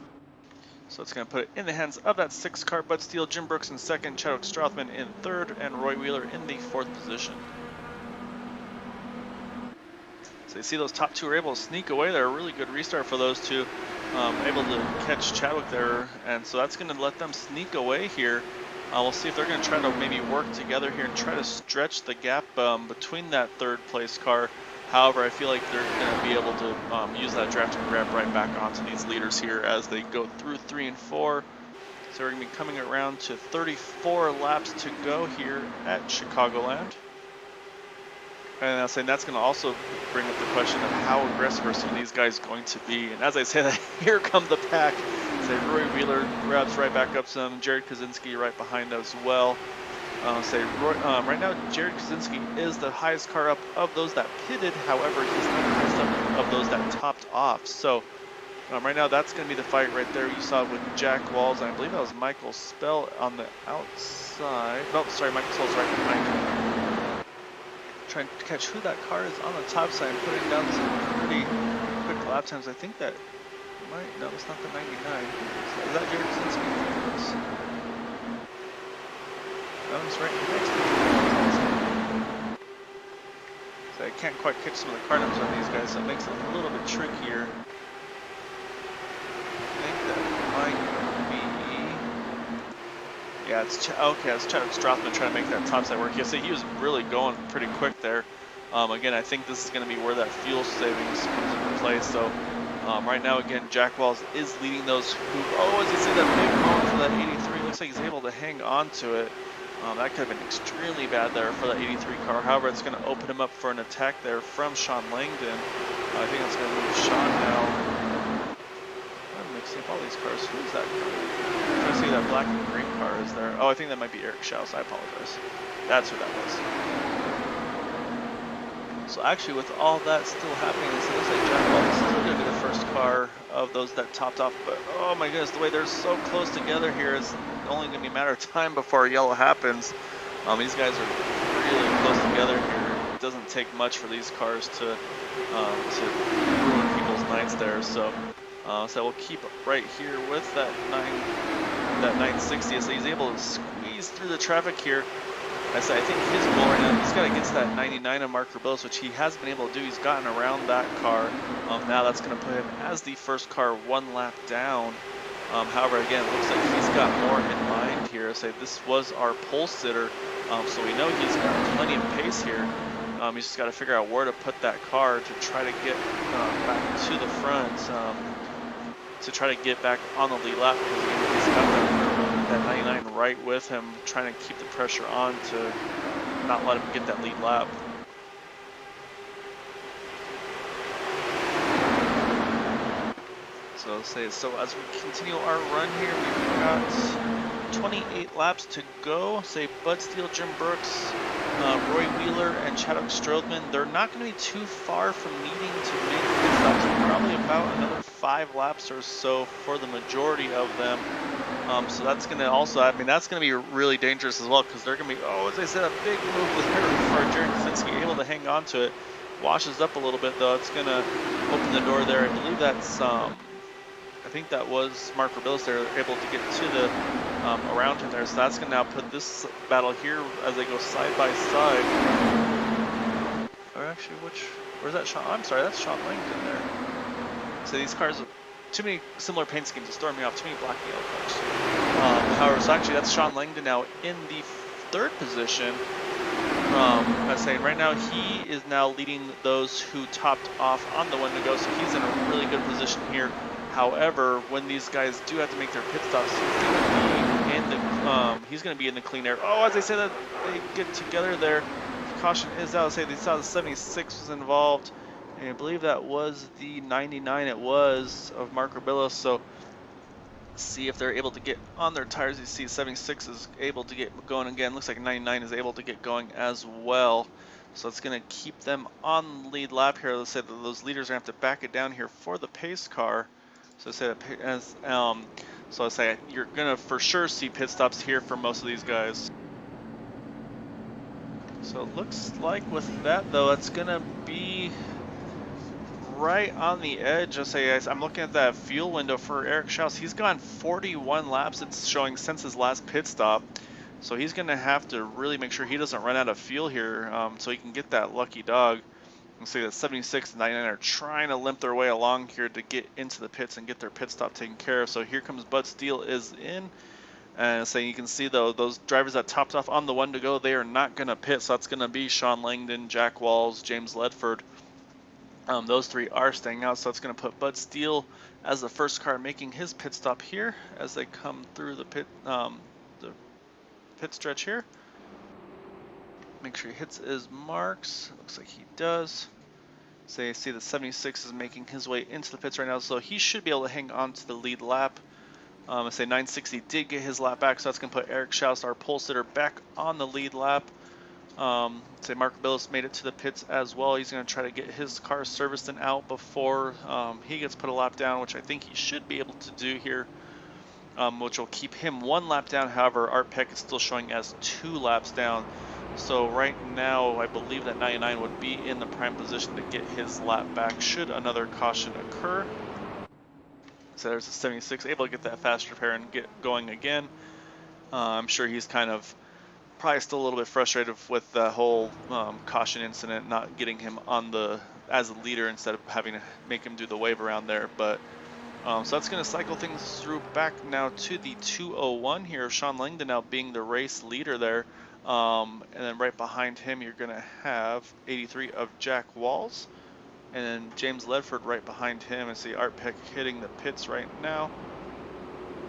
So it's going to put it in the hands of that 6 car. Bud Steele, Jim Brooks in second, Chadwick Strothman in third, and Roy Wheeler in the 4th position. So you see those top 2 are able to sneak away there. A really good restart for those 2. Able to catch Chadwick there, and so that's going to let them sneak away here. We'll see if they're going to try to maybe work together here and try to stretch the gap between that 3rd place car. However, I feel like they're going to be able to use that draft and grab right back onto these leaders here as they go through 3 and 4. So we're going to be coming around to 34 laps to go here at Chicagoland. And I'm saying that's going to also bring up the question of how aggressive are some of these guys going to be. And as I say that, here come the pack. Say Roy Wheeler grabs right back up some, Jared Kaczynski right behind as well. Right now, Jared Kaczynski is the highest car up of those that pitted. However, he's not the highest up of those that topped off. So right now, that's going to be the fight right there. You saw it with Jack Walls, and I believe that was Michael Spell on the outside. Oh, sorry, Michael Spell's right behind him. Trying to catch who that car is on the top side, putting down some pretty quick lap times. I think that might, no, it's not the 99. Is that Jared Kaczynski? That one's right next to me. So I can't quite catch some of the car numbers on these guys, so it makes it a little bit trickier. I think that might be, yeah, it's okay. It's Chadwick Strothman trying to make that topside work. Yeah, so he was really going pretty quick there. Again, I think this is going to be where that fuel savings comes into play. So right now, again, Jack Walls is leading those who, as you see that big moment for that 83, looks like he's able to hang on to it. That could have been extremely bad there for that 83 car. However, it's going to open him up for an attack there from Sean Langdon. I think it's going to move Sean now. I'm mixing up all these cars. Who's that car? I'm trying to see that black and green car is there. Oh, I think that might be Eric Schaus. I apologize. That's who that was. So actually, with all that still happening, it looks like Jack Walls is going to be the first car of those that topped off. But oh my goodness, the way they're so close together here is only going to be a matter of time before yellow happens. These guys are really close together here. It doesn't take much for these cars to ruin people's nights there. So we'll keep right here with that 960. So he's able to squeeze through the traffic here. I think his goal right now, he's got to get to that 99 of Mark Rubilis, which he has been able to do. He's gotten around that car. Now that's going to put him as the first car 1 lap down. However, again, it looks like he's got more in mind here. This was our pole sitter, so we know he's got plenty of pace here. He's just got to figure out where to put that car to try to get back to the front, to try to get back on the lead lap, because he's got that 99 right with him, trying to keep the pressure on to not let him get that lead lap. So as we continue our run here, we've got 28 laps to go. Bud Steele, Jim Brooks, Roy Wheeler, and Chadwick Strothman, they're not going to be too far from needing to make pit stops. Probably about another 5 laps or so for the majority of them. So that's going to also, that's going to be really dangerous as well, because they're going to be, as I said, a big move there for Jared Kaczynski, able to hang on to it. Washes up a little bit though. It's going to open the door there. I believe that's I think that was Mark Rubilis there, able to get to the around him there. So that's going to now put this battle here as they go side by side. Or actually, where's that Sean? I'm sorry, that's Sean Langdon there. So these cars, too many similar paint schemes to storm me off. Too many black and yellow cars. However, so actually that's Sean Langdon now in the 3rd position. I'm saying right now he is now leading those who topped off on the one to go. So he's in a really good position here. However, when these guys do have to make their pit stops, he's going to be in the clean air. Oh, as I say that, they get together there. Caution is out. Say they saw the 76 was involved, and I believe that was the 99. It was of Mark Rubilos. So see if they're able to get on their tires. You see 76 is able to get going again. Looks like 99 is able to get going as well. So it's going to keep them on the lead lap here. Let's say that those leaders are going to have to back it down here for the pace car. So I say that so I say you're going to for sure see pit stops here for most of these guys. So it looks like with that though, it's going to be right on the edge. I'm looking at that fuel window for Eric Schaus. He's gone 41 laps, it's showing, since his last pit stop. So he's going to have to really make sure he doesn't run out of fuel here so he can get that lucky dog. You can see that 76 and 99 are trying to limp their way along here to get into the pits and get their pit stop taken care of. So here comes Bud Steele is in. And so you can see though, those drivers that topped off on the one to go, they are not going to pit. So that's going to be Sean Langdon, Jack Walls, James Ledford. Those three are staying out, so it's going to put Bud Steele as the first car making his pit stop here as they come through the pit stretch here. Make sure he hits his marks. Looks like he does. So you see the 76 is making his way into the pits right now, so he should be able to hang on to the lead lap. I say 960 did get his lap back, so that's going to put Eric Schaus, our pole sitter, back on the lead lap. Say Mark Rubilos made it to the pits as well. He's going to try to get his car serviced and out before he gets put a lap down, which I think he should be able to do here, which will keep him one lap down. However, Art Peck is still showing as 2 laps down. So right now, I believe that 99 would be in the prime position to get his lap back should another caution occur. So there's a 76 able to get that fast repair and get going again. I'm sure he's kind of probably still a little bit frustrated with the whole caution incident, not getting him on as a leader instead of having to make him do the wave around there. But so that's going to cycle things through back now to the 201 here. Sean Langdon now being the race leader there. And then right behind him, you're going to have 83 of Jack Walls. And then James Ledford right behind him. And see Art Peck hitting the pits right now.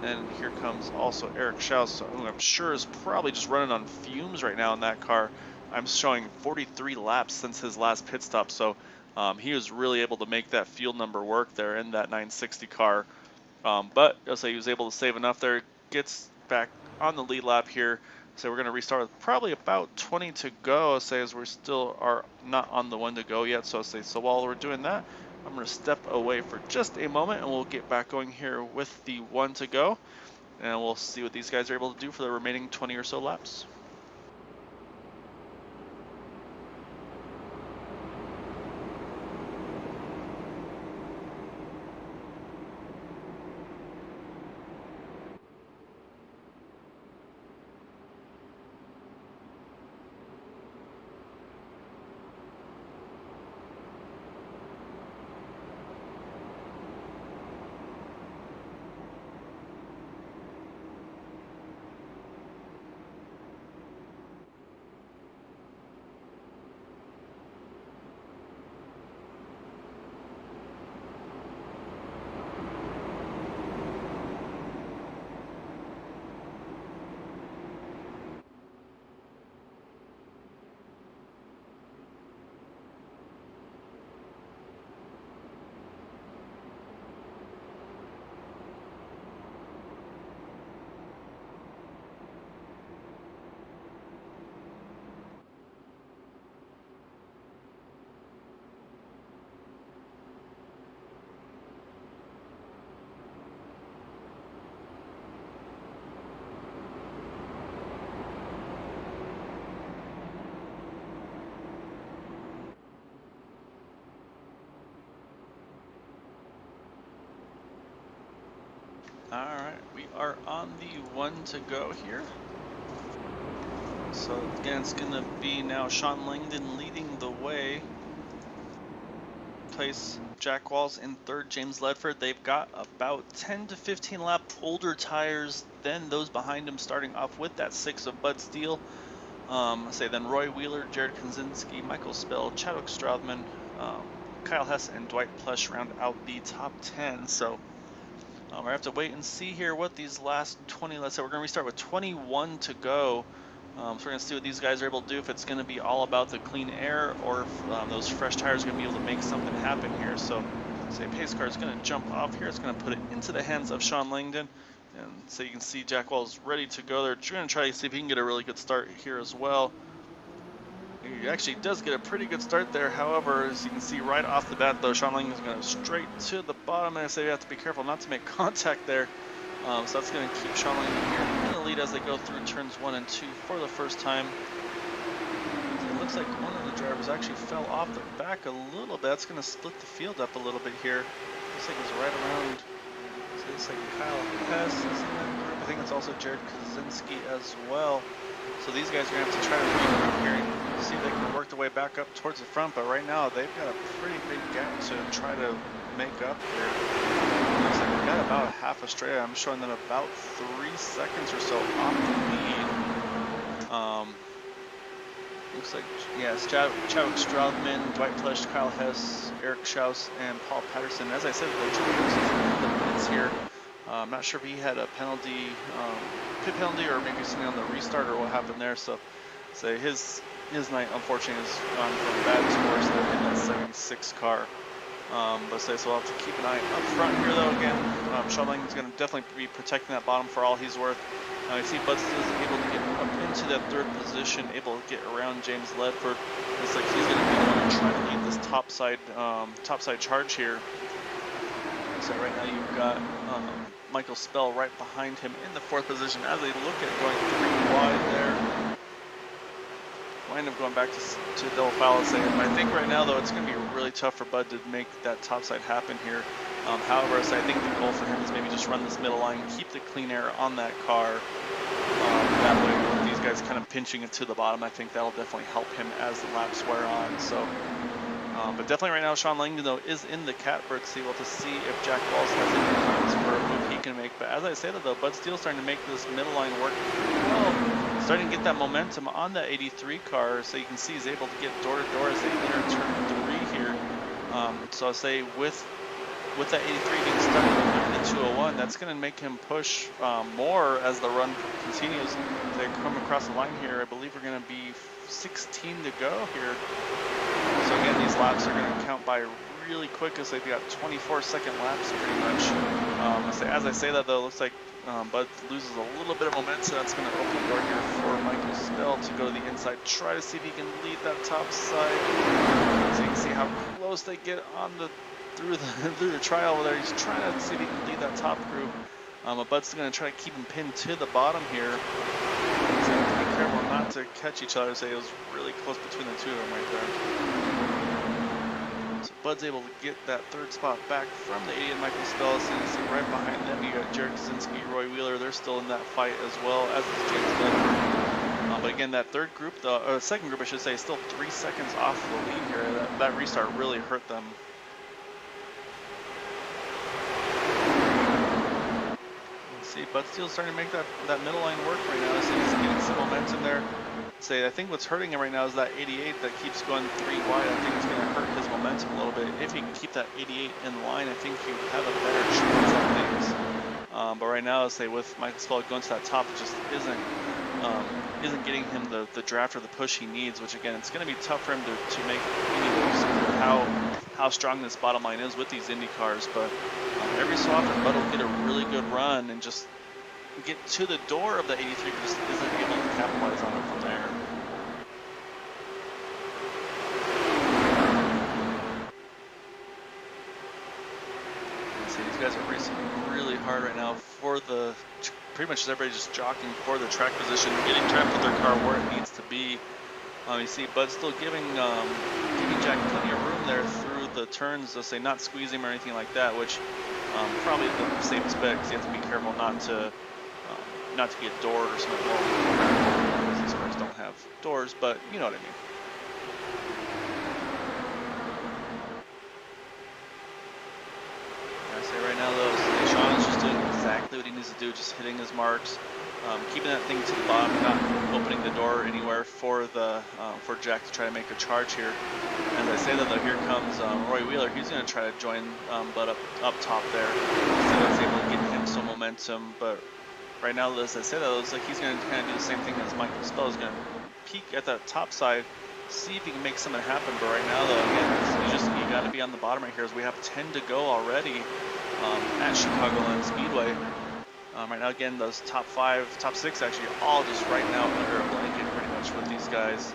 And here comes also Eric Schaus, who I'm sure is probably just running on fumes right now in that car. I'm showing 43 laps since his last pit stop, so he was really able to make that fuel number work there in that 960 car. But I'll say he was able to save enough there. Gets back on the lead lap here. So we're going to restart with probably about 20 to go. I'll say as we still are not on the one to go yet. So I'll say, so while we're doing that, I'm going to step away for just a moment and we'll get back going here with the one to go. And we'll see what these guys are able to do for the remaining 20 or so laps. Alright, we are on the one to go here. So again, it's going to be now Sean Langdon leading the way. Place Jack Walls in third, James Ledford. They've got about 10 to 15 lap older tires than those behind him, starting off with that 6 of Bud Steele. Say then Roy Wheeler, Jared Konzinski, Michael Spell, Chadwick Stroudman, Kyle Hess, and Dwight Plush round out the top 10. So I have to wait and see here what these last 20, let's say we're going to restart with 21 to go. So we're going to see what these guys are able to do, if it's going to be all about the clean air or if those fresh tires are going to be able to make something happen here. So say pace car is going to jump off here. It's going to put it into the hands of Sean Langdon. And so you can see Jack Wells ready to go there. You're going to try to see if he can get a really good start here as well. He actually does get a pretty good start there. However, as you can see right off the bat, though, Sean Langdon is going straight to the bottom. And I say you have to be careful not to make contact there. So that's going to keep Sean Langdon here in the lead as they go through turns 1 and 2 for the first time. It looks like one of the drivers actually fell off the back a little bit. That's going to split the field up a little bit here. Looks like it's right around. So it's like Kyle Hess is in that group. I think it's also Jared Kaczynski as well. So these guys are going to have to try to regroup here and see if they can work their way back up towards the front. But right now, they've got a pretty big gap to try to make up here. Looks like we've got about half a straight. I'm showing them about 3 seconds or so off the lead. Looks like, yes, Chadwick Stroudman, Dwight Flesch, Kyle Hess, Eric Schaus, and Paul Patterson. As I said, the minutes here. I'm not sure if he had a penalty, pit penalty, or maybe something on the restart or what happened there. So, say his night unfortunately has gone from bad to worse there in that 76 car. But say so we'll have to keep an eye up front here though. Again, Sean Langdon's going to definitely be protecting that bottom for all he's worth. You see Bud Steele's able to get up into that third position, able to get around James Ledford. Looks like he's going to be the one trying to lead this topside charge here. So right now you've got Michael Spell right behind him in the 4th position as they look at going 3 wide there. Wind up going back to double foul. I think right now though it's going to be really tough for Bud to make that topside happen here. However, I think the goal for him is maybe just run this middle line, keep the clean air on that car. That way, with these guys kind of pinching it to the bottom, I think that'll definitely help him as the laps wear on. So, but definitely right now, Sean Langdon though is in the catbird seat. We'll have to see if Jack Walls has any plans for a move he can make. But as I say that though, Bud Steele's starting to make this middle line work pretty well. Starting to get that momentum on that 83 car, so you can see he's able to get door to door as they enter turn 3 here. So I say with that 83 being stuck in the 201, that's going to make him push more as the run continues. They come across the line here. I believe we're going to be 16 to go here. So again, these laps are going to count by really quick as they've got 24-second laps pretty much. As I say that though, it looks like Bud loses a little bit of momentum. That's going to open the door here for Michael Spell to go to the inside, try to see if he can lead that top side. So you can see how close they get on through the trial over there. He's trying to see if he can lead that top group. But Bud's going to try to keep him pinned to the bottom here. So be careful not to catch each other. It was really close between the two of them right there. So Bud's able to get that 3rd spot back from the 80 and Michael Spell. So you can see right behind them you got Jared Kaczynski, Roy Wheeler. They're still in that fight as well, as is James Ledford. But again, that 3rd group, the 2nd group I should say, is still 3 seconds off the lead here. That restart really hurt them. See, Bud Steele's starting to make that middle line work right now. So he's getting some momentum there. I think what's hurting him right now is that 88 that keeps going 3 wide. I think it's going to hurt his momentum a little bit. If he can keep that 88 in line, I think he would have a better chance at things. But right now, with Michael Spell going to that top, it just isn't getting him the draft or the push he needs. Which again, it's going to be tough for him to make any moves how strong this bottom line is with these Indy cars. But every so often, Bud will get a really good run and just get to the door of the 83, but just isn't able to capitalize on it from there. See, these guys are racing really hard right now for pretty much everybody just jockeying for the track position, trying to put their car where it needs to be. You see Bud still giving Jack plenty of room there through the turns, not squeezing him or anything like that, which probably the safest bet, because you have to be careful not to get doored or something. Well, these cars don't have doors, but you know what I mean. I say right now though, Sean is just doing exactly what he needs to do, just hitting his marks, keeping that thing to the bottom, not opening the door anywhere for Jack to try to make a charge here. As I say that though, here comes Roy Wheeler. He's going to try to join Bud up top there. So it's able to get him some momentum, but right now, as I said, it looks like he's going to kind of do the same thing as Michael Spell. He's going to peek at that top side, see if he can make something happen. But right now, though, again, you got to be on the bottom right here, as we have 10 to go already at Chicagoland Speedway. Right now, again, those top 6 actually all just right now under a blanket pretty much with these guys.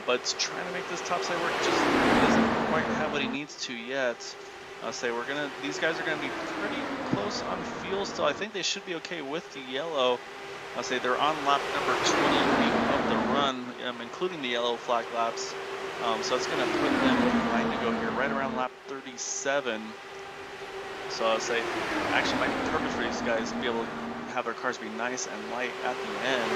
But trying to make this top side work just doesn't quite have what he needs to yet. I'll say these guys are gonna be pretty close on fuel still. I think they should be okay with the yellow. I'll say they're on lap number 28 of the run, including the yellow flag laps. So it's gonna put them with 9 to go here, right around lap 37. So I'll say actually might be perfect for these guys to be able to have their cars be nice and light at the end.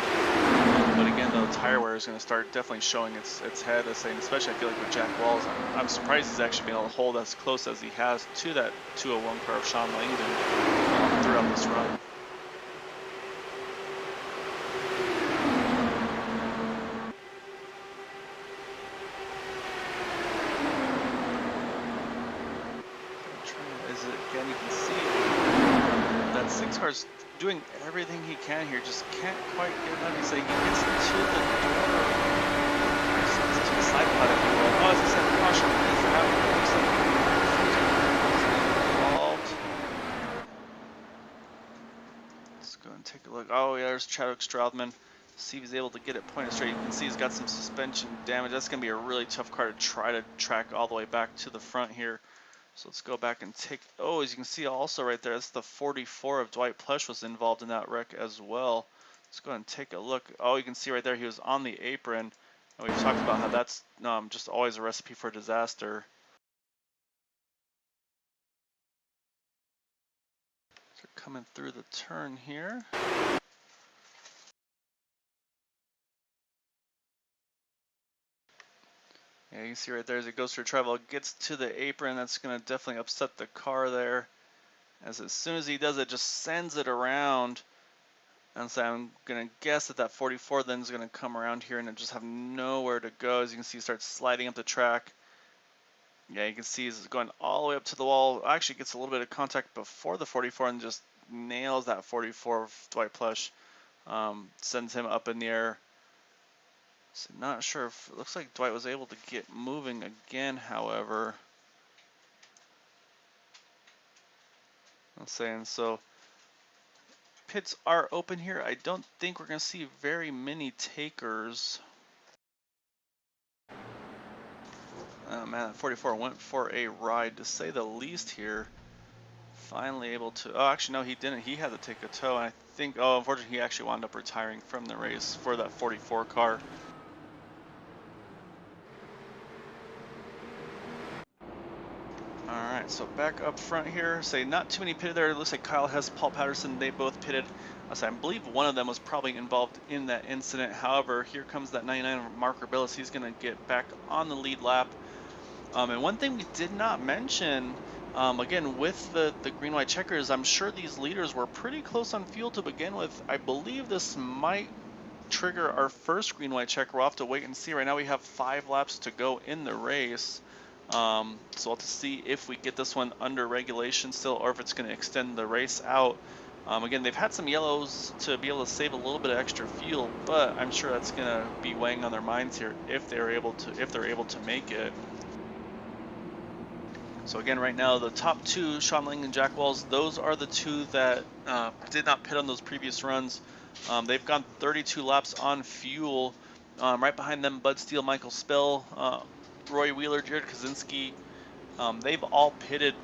But again, the tire wear is going to start definitely showing its head. I say, especially I feel like with Jack Walls, I'm surprised he's actually been able to hold as close as he has to that 201 car of Sean Langdon throughout this run. Again, you can see that 6 car's doing everything he can here, just can't quite get out. He gets to the door, to the side pod, if you will. Oh, as I said, caution is out. Looks like involved. Let's go and take a look. Oh, yeah, there's Chadwick Stroudman. See if he's able to get it pointed straight. You can see he's got some suspension damage. That's going to be a really tough car to try to track all the way back to the front here. So let's go back and take, oh, as you can see also right there, that's the 44 of Dwight Plush was involved in that wreck as well. Let's go ahead and take a look. Oh, you can see right there he was on the apron. And we've talked about how that's just always a recipe for disaster. So coming through the turn here. Yeah, you can see right there as it goes through travel, it gets to the apron. That's going to definitely upset the car there. As soon as he does it, just sends it around. And so I'm going to guess that 44 then is going to come around here and just have nowhere to go. As you can see, he starts sliding up the track. Yeah, you can see he's going all the way up to the wall. Actually gets a little bit of contact before the 44 and just nails that 44 of Dwight Plush. Sends him up in the air. So not sure if it looks like Dwight was able to get moving again, however. I'm saying so. Pits are open here. I don't think we're going to see very many takers. Oh man, 44 went for a ride to say the least here. Finally able to, oh actually no he didn't. He had to take a tow. And I think, oh unfortunately he actually wound up retiring from the race for that 44 car. Alright, so back up front here, say not too many pitted there. It looks like Kyle Hess, Paul Patterson, they both pitted. I believe one of them was probably involved in that incident. However, here comes that 99 of Mark Billis. He's going to get back on the lead lap. And one thing we did not mention, again, with the green-white checkers, I'm sure these leaders were pretty close on fuel to begin with. I believe this might trigger our first green-white checker. We'll have to wait and see. Right now we have 5 laps to go in the race. So we'll have to see if we get this one under regulation still, or if it's going to extend the race out. Again, they've had some yellows to be able to save a little bit of extra fuel, but I'm sure that's going to be weighing on their minds here if they're able to make it. So again, right now the top 2, Sean Lang and Jack Walls, those are the 2 that did not pit on those previous runs. They've gone 32 laps on fuel. Right behind them, Bud Steele, Michael Spell, Roy Wheeler, Jared Kaczynski, they've all pitted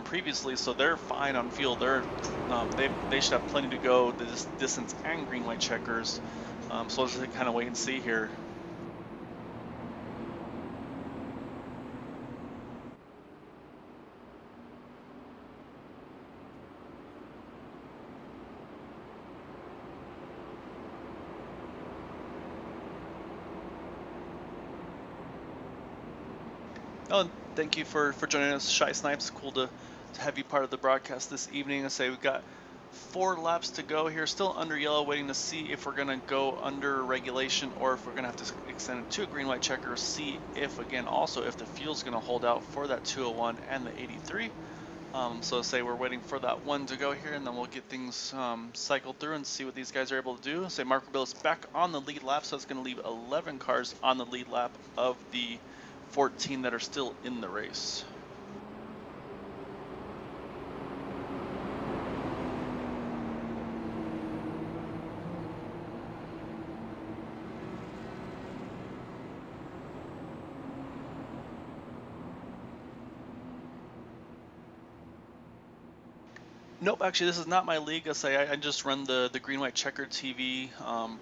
previously, so they're fine on fuel. They should have plenty to go this distance and green-white checkers. So let's just kind of wait and see here. Oh, thank you for joining us, Shy Snipes. Cool to have you part of the broadcast this evening. I say we've got 4 laps to go here, still under yellow, waiting to see if we're going to go under regulation or if we're going to have to extend it to a green-white checker, see if, again, also if the fuel's going to hold out for that 201 and the 83. So say we're waiting for that one to go here, and then we'll get things cycled through and see what these guys are able to do. Say Marco Bill is back on the lead lap, so it's going to leave 11 cars on the lead lap of the 14 that are still in the race. Nope, actually, this is not my league. I just run the Green White Checker TV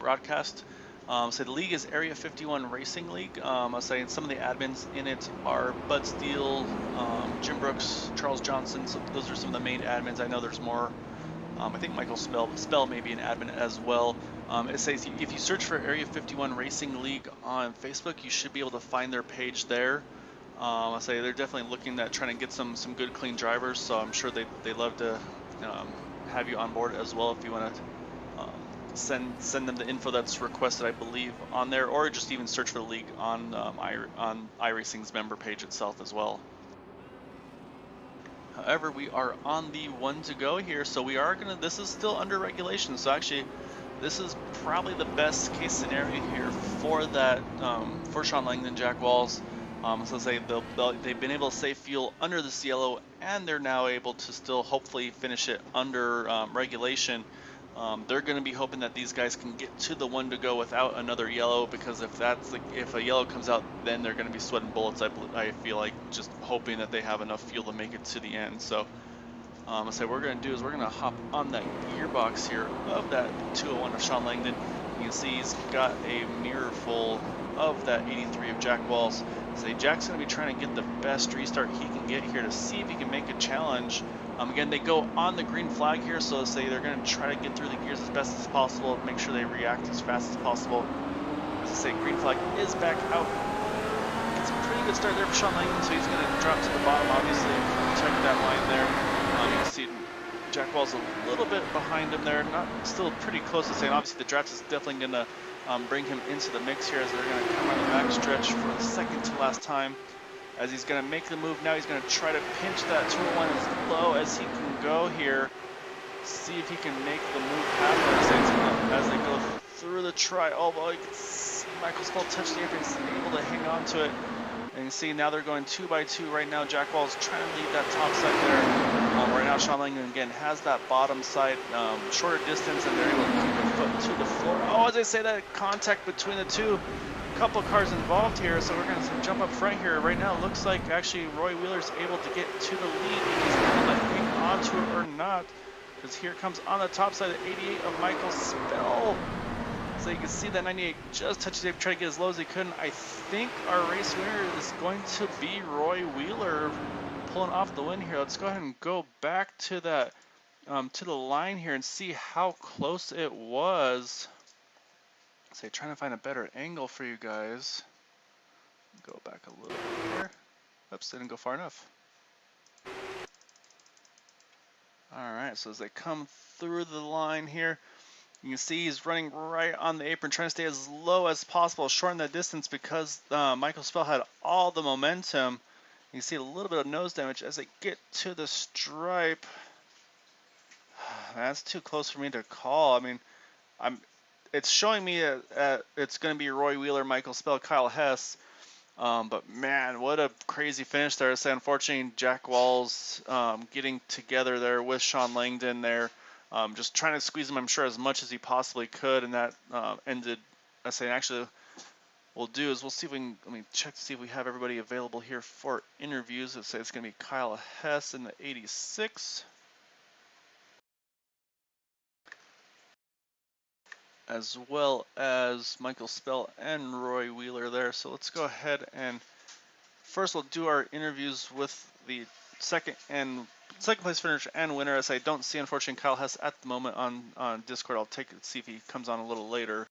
broadcast. So the league is Area 51 Racing League. I'll say some of the admins in it are Bud Steele, Jim Brooks, Charles Johnson. So those are some of the main admins. I know there's more. I think Michael Spell may be an admin as well. It says if you search for Area 51 Racing League on Facebook, you should be able to find their page there. I'll say they're definitely looking at trying to get some good clean drivers, so I'm sure they love to have you on board as well if you want to send them the info that's requested, I believe, on there, or just even search for the league on iRacing's member page itself as well. However, we are on the one to go here, so we are gonna. This is still under regulation, so actually, this is probably the best case scenario here for that for Sean Langdon, Jack Walls. So say they've been able to save fuel under this yellow, and they're now able to still hopefully finish it under regulation. They're going to be hoping that these guys can get to the one to go without another yellow, because if a yellow comes out, then they're going to be sweating bullets. I feel like just hoping that they have enough fuel to make it to the end. So what we're going to do is we're going to hop on that gearbox here of that 201 of Sean Langdon. You can see he's got a mirror full of that 83 of Jack Walls. So Jack's going to be trying to get the best restart he can get here to see if he can make a challenge. Again, they go on the green flag here, so say they're going to try to get through the gears as best as possible, make sure they react as fast as possible. As I say, green flag is back out. It's a pretty good start there for Sean Langdon, so he's going to drop to the bottom, obviously, protect that line there. You can see Jack Wall's a little bit behind him there, not still pretty close to saying. Obviously, the Drats is definitely going to bring him into the mix here, as they're going to come on the back stretch for the second to last time. As he's going to make the move now, he's going to try to pinch that 201 as low as he can go here. See if he can make the move happen as they go through the tri-oval. You can see Michael Spell touch the apron, he's able to hang on to it. And you see now they're going 2 by 2 right now. Jack Wall's trying to leave that top side there. Right now Sean Langdon again has that bottom side shorter distance, and they're able to keep their foot to the floor. Oh, as I say, that contact between the two. Couple cars involved here, so we're going to jump up front here. Right now it looks like actually Roy Wheeler's able to get to the lead. He's able to hang on to it or not, because here comes on the top side the 88 of Michael Spell. So you can see that 98 just touches it, try to get as low as he could. I think our race winner is going to be Roy Wheeler pulling off the win here. Let's go ahead and go back to that to the line here and see how close it was. So trying to find a better angle for you guys. Go back a little bit here. Oops, didn't go far enough. Alright, so as they come through the line here, you can see he's running right on the apron, trying to stay as low as possible, shorten that distance, because Michael Spell had all the momentum. You can see a little bit of nose damage as they get to the stripe. That's too close for me to call. I mean, it's showing me it's going to be Roy Wheeler, Michael Spell, Kyle Hess. But man, what a crazy finish there. So unfortunately, Jack Walls getting together there with Sean Langdon there, just trying to squeeze him, I'm sure, as much as he possibly could, and that ended. I say actually, we'll do is we'll see if we can. Let me check to see if we have everybody available here for interviews. Let's say it's going to be Kyle Hess in the 86. As well as Michael Spell and Roy Wheeler there. So let's go ahead and first we'll do our interviews with the second place finisher and winner, as I don't see, unfortunately, Kyle Hess at the moment on Discord. I'll take it, see if he comes on a little later.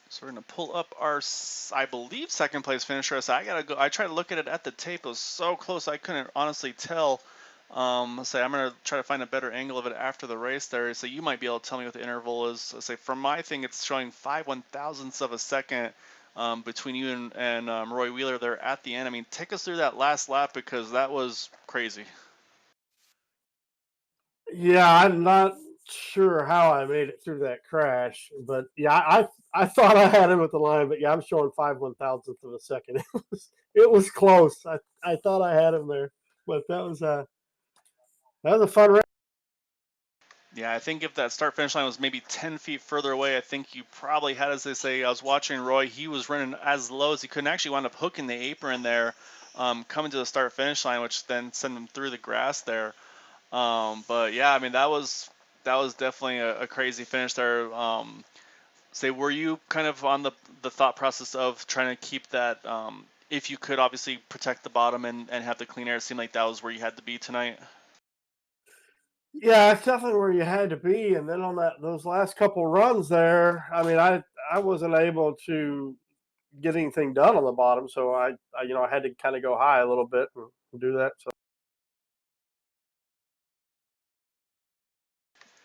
So we're gonna pull up our, I believe, second place finisher. So I gotta go. I tried to look at it at the tape. It was so close I couldn't honestly tell. Let's say I'm gonna try to find a better angle of it after the race there. So you might be able to tell me what the interval is. Let's say for my thing, it's showing 5/1000ths of a second between you and Roy Wheeler there at the end. I mean, take us through that last lap because that was crazy. Yeah, I'm not sure how I made it through that crash, but yeah, I thought I had him at the line, but yeah, I'm showing 5/1000th of a second. It was close. I thought I had him there, but that was a fun race. Yeah, I think if that start finish line was maybe 10 feet further away, I think you probably had, as they say, I was watching Roy, he was running as low as he could and actually wound up hooking the apron there, coming to the start finish line, which then sent him through the grass there. But yeah, I mean, that was definitely a crazy finish there. Say, were you kind of on the thought process of trying to keep that, if you could obviously protect the bottom and have the clean air? It seemed like that was where you had to be tonight. Yeah, it's definitely where you had to be. And then on those last couple runs there, I mean, I wasn't able to get anything done on the bottom, so I had to kind of go high a little bit and do that. So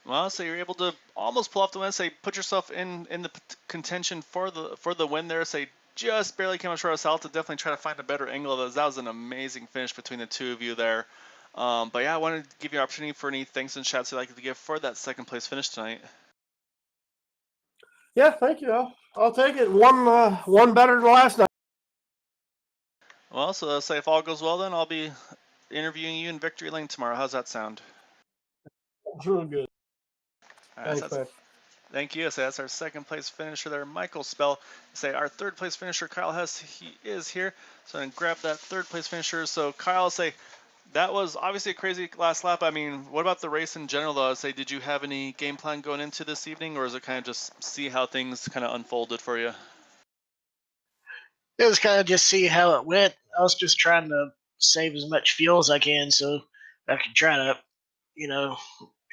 Well, so you're able to almost pull off the win. Say, put yourself in the contention for the win there. Say, just barely came up short of Salta. Definitely try to find a better angle of those. That was an amazing finish between the two of you there. But yeah, I wanted to give you an opportunity for any thanks and shouts you'd like to give for that second place finish tonight. yeah, thank you. I'll take it. One better than last night. Well, so let's say if all goes well, then I'll be interviewing you in Victory Lane tomorrow. How's that sound? It's really good. All right, so Thanks, that's man. Thank you. So that's our second place finisher there, Michael Spell. Say our third place finisher, Kyle Hess. He is here. So I'm gonna grab that third place finisher. So Kyle, say that was obviously a crazy last lap. I mean, what about the race in general though? Say, did you have any game plan going into this evening, or is it kind of just see how things kind of unfolded for you? It was kind of just see how it went. I was just trying to save as much fuel as I can so I could try to, you know,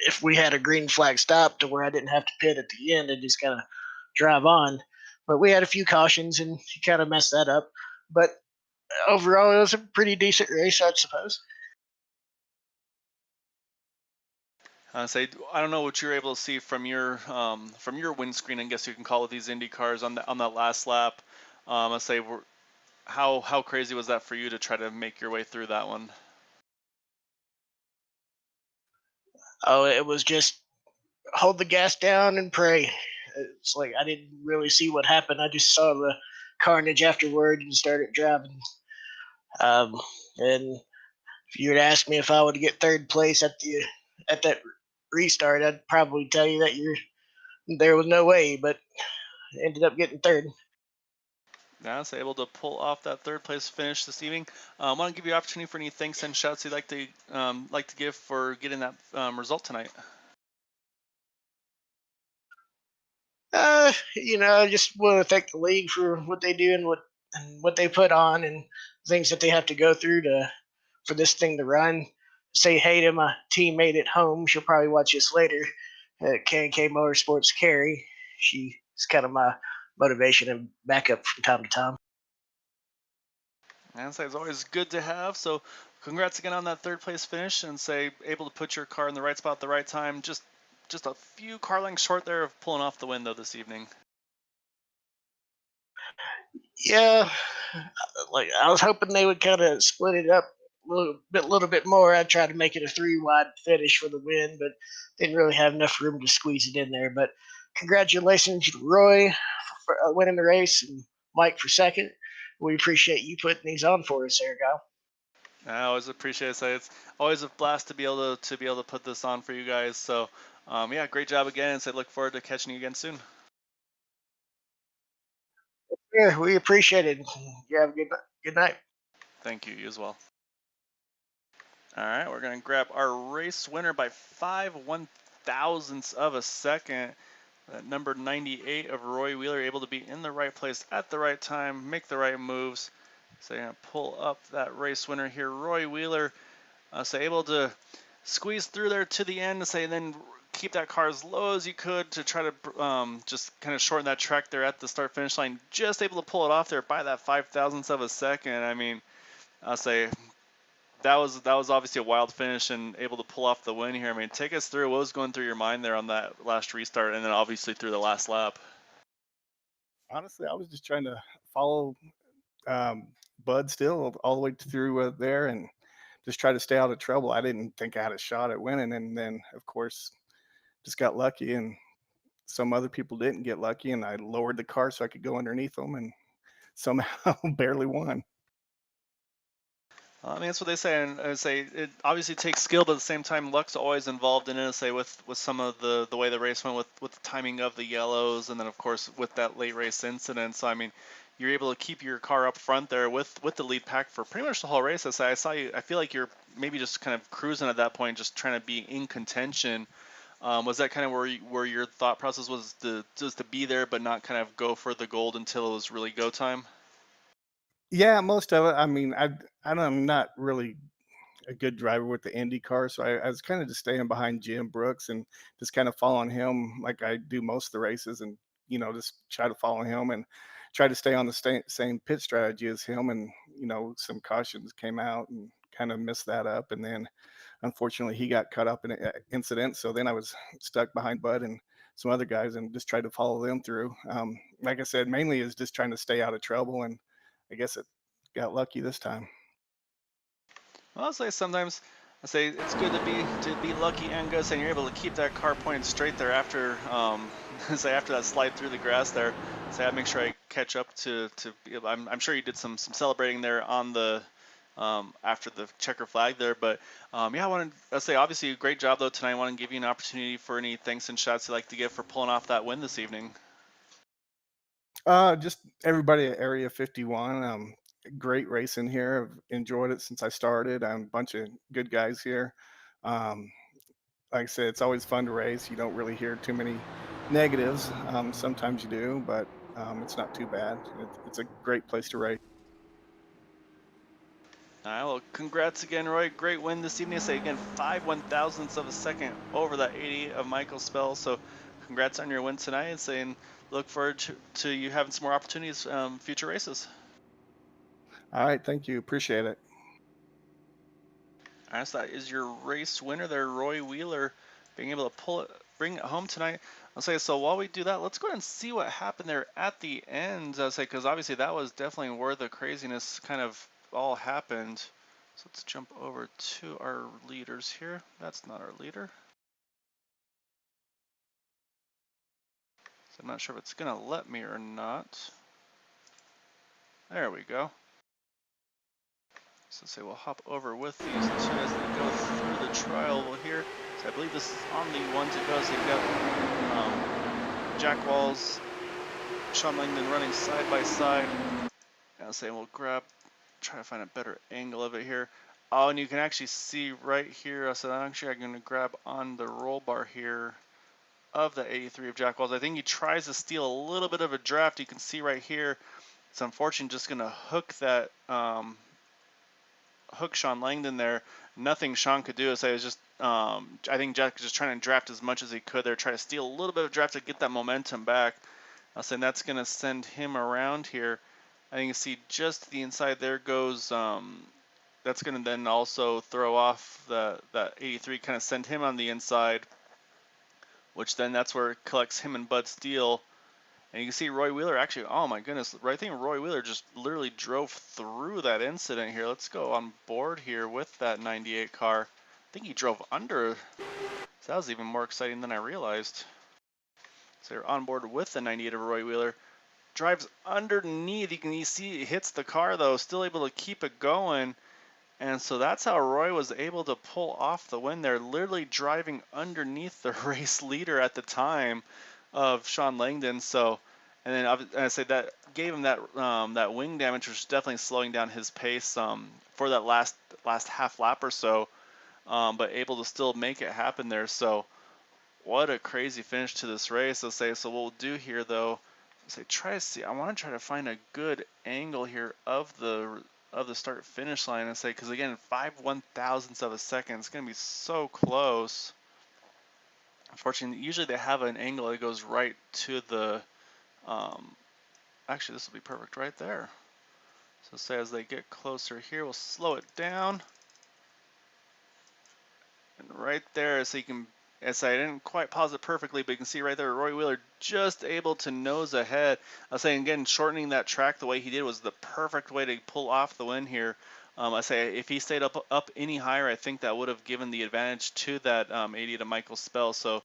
if we had a green flag stop to where I didn't have to pit at the end and just kind of drive on. But we had a few cautions and he kind of messed that up. But overall, it was a pretty decent race, I'd suppose. Say I don't know what you're able to see from your windscreen. I guess you can call it these Indy cars on that last lap. I say how crazy was that for you to try to make your way through that one? Oh, it was just hold the gas down and pray. It's like I didn't really see what happened. I just saw the carnage afterward and started driving. Um, and if you would ask me if I would get third place at that restart, I'd probably tell you that there was no way, but ended up getting third. Yeah, so able to pull off that third place finish this evening. I want to give you an opportunity for any thanks and shouts you'd like to give for getting that result tonight. I just want to thank the league for what they do and what they put on and things that they have to go through to for this thing to run. Say hey to my teammate at home. She'll probably watch this later. K&K Motorsports Carrie. She's kind of my motivation and backup from time to time. And say it's always good to have. So congrats again on that third place finish, and say able to put your car in the right spot at the right time. Just a few car lengths short there of pulling off the win though this evening. Yeah, like I was hoping they would kind of split it up little bit more. I tried to make it a three wide finish for the win, but didn't really have enough room to squeeze it in there. But congratulations to Roy for winning the race and Mike for second. We appreciate you putting these on for us, there, Kyle. I always appreciate it. So it's always a blast to be able to put this on for you guys. So yeah, great job again, and say look forward to catching you again soon. Yeah, we appreciate it. You have a good night. Thank you. You as well. All right, we're going to grab our race winner by 5/1000ths of a second. That number 98 of Roy Wheeler, able to be in the right place at the right time, make the right moves. So you're going to pull up that race winner here, Roy Wheeler. So able to squeeze through there to the end, say, and then keep that car as low as you could to try to just kind of shorten that track there at the start finish line. Just able to pull it off there by that 5/1000ths of a second. I mean, I'll say that was obviously a wild finish and able to pull off the win here. I mean, take us through what was going through your mind there on that last restart, and then obviously through the last lap. Honestly, I was just trying to follow Bud still all the way through there and just try to stay out of trouble. I didn't think I had a shot at winning, and then of course just got lucky, and some other people didn't get lucky, and I lowered the car so I could go underneath them, and somehow barely won. I mean, that's what they say, and I say it obviously takes skill, but at the same time, luck's always involved in it. Say with some of the way the race went, with the timing of the yellows, and then of course with that late race incident. So I mean, you're able to keep your car up front there with the lead pack for pretty much the whole race. I saw you. I feel like you're maybe just kind of cruising at that point, just trying to be in contention. Was that kind of where your thought process was to just to be there, but not kind of go for the gold until it was really go time? Yeah, most of it. I mean, I'm not really a good driver with the Indy car, so I was kind of just staying behind Jim Brooks and just kind of following him like I do most of the races, and just try to follow him and try to stay on the same pit strategy as him. And some cautions came out and kind of messed that up, and then unfortunately he got caught up in an incident. So then I was stuck behind Bud and some other guys and just tried to follow them through. Like I said, mainly is just trying to stay out of trouble, and I guess it got lucky this time. Well, I'll say sometimes I say it's good to be lucky and good, saying you're able to keep that car pointed straight there after say after that slide through the grass there. Say I make sure I catch up to I'm sure you did some celebrating there on the after the checker flag there, but yeah, I wanted to say obviously a great job though tonight. I want to give you an opportunity for any thanks and shots you'd like to give for pulling off that win this evening. Just everybody at Area 51. Great racing here. I've enjoyed it since I started. I'm a bunch of good guys here. Um, like I said, it's always fun to race. You don't really hear too many negatives. Sometimes you do, but it's not too bad. It's a great place to race. All right, well, congrats again, Roy. Great win this evening. Say again, 5/1000ths of a second over that 80 of Michael Spell. So, congrats on your win tonight, and saying look forward to you having some more opportunities, future races. All right, thank you. Appreciate it. All right, so that is your race winner there, Roy Wheeler, being able to bring it home tonight. I'll say so. While we do that, let's go ahead and see what happened there at the end. I'll say because obviously that was definitely where the craziness kind of all happened. So let's jump over to our leaders here. That's not our leader. So I'm not sure if it's gonna let me or not. There we go. So say we'll hop over with these two as they go through the trial here. So I believe this is on the one to go. So you've got Jack Walls, Sean Langdon running side by side. I'll say we'll try to find a better angle of it here. Oh, and you can actually see right here. So I'm going to grab on the roll bar here of the 83 of Jack Walls. I think he tries to steal a little bit of a draft. You can see right here. It's unfortunate just going to hook that hook Sean Langdon there. Nothing Sean could do. So it was just I think Jack was just trying to draft as much as he could there, try to steal a little bit of draft to get that momentum back. I was saying that's going to send him around here. I think you see just the inside there goes. That's going to then also throw off that 83, kind of send him on the inside, which then that's where it collects him and Bud Steele. And you can see Roy Wheeler actually, oh my goodness, I think Roy Wheeler just literally drove through that incident here. Let's go on board here with that 98 car. I think he drove under, so that was even more exciting than I realized. So you're on board with the 98 of Roy Wheeler. Drives underneath, you see he hits the car though, still able to keep it going. And so that's how Roy was able to pull off the win there, literally driving underneath the race leader at the time of Sean Langdon. So, and then I say that gave him that wing damage, which was definitely slowing down his pace for that last half lap or so, but able to still make it happen there. So, what a crazy finish to this race. I'll say so. What we'll do here though, try to see. I want to try to find a good angle here of the start finish line, and say because again 5/1000ths of a second, it's gonna be so close. Unfortunately, usually they have an angle that goes right to the actually this will be perfect right there. So say as they get closer here, we'll slow it down. And right there, so you can, as I didn't quite pause it perfectly, but you can see right there, Roy Wheeler just able to nose ahead. I was saying again, shortening that track the way he did was the perfect way to pull off the win here. I say if he stayed up any higher, I think that would have given the advantage to that 80 to Michael Spell. So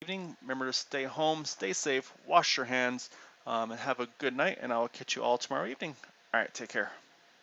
evening, remember to stay home, stay safe, wash your hands, and have a good night. And I will catch you all tomorrow evening. All right, take care.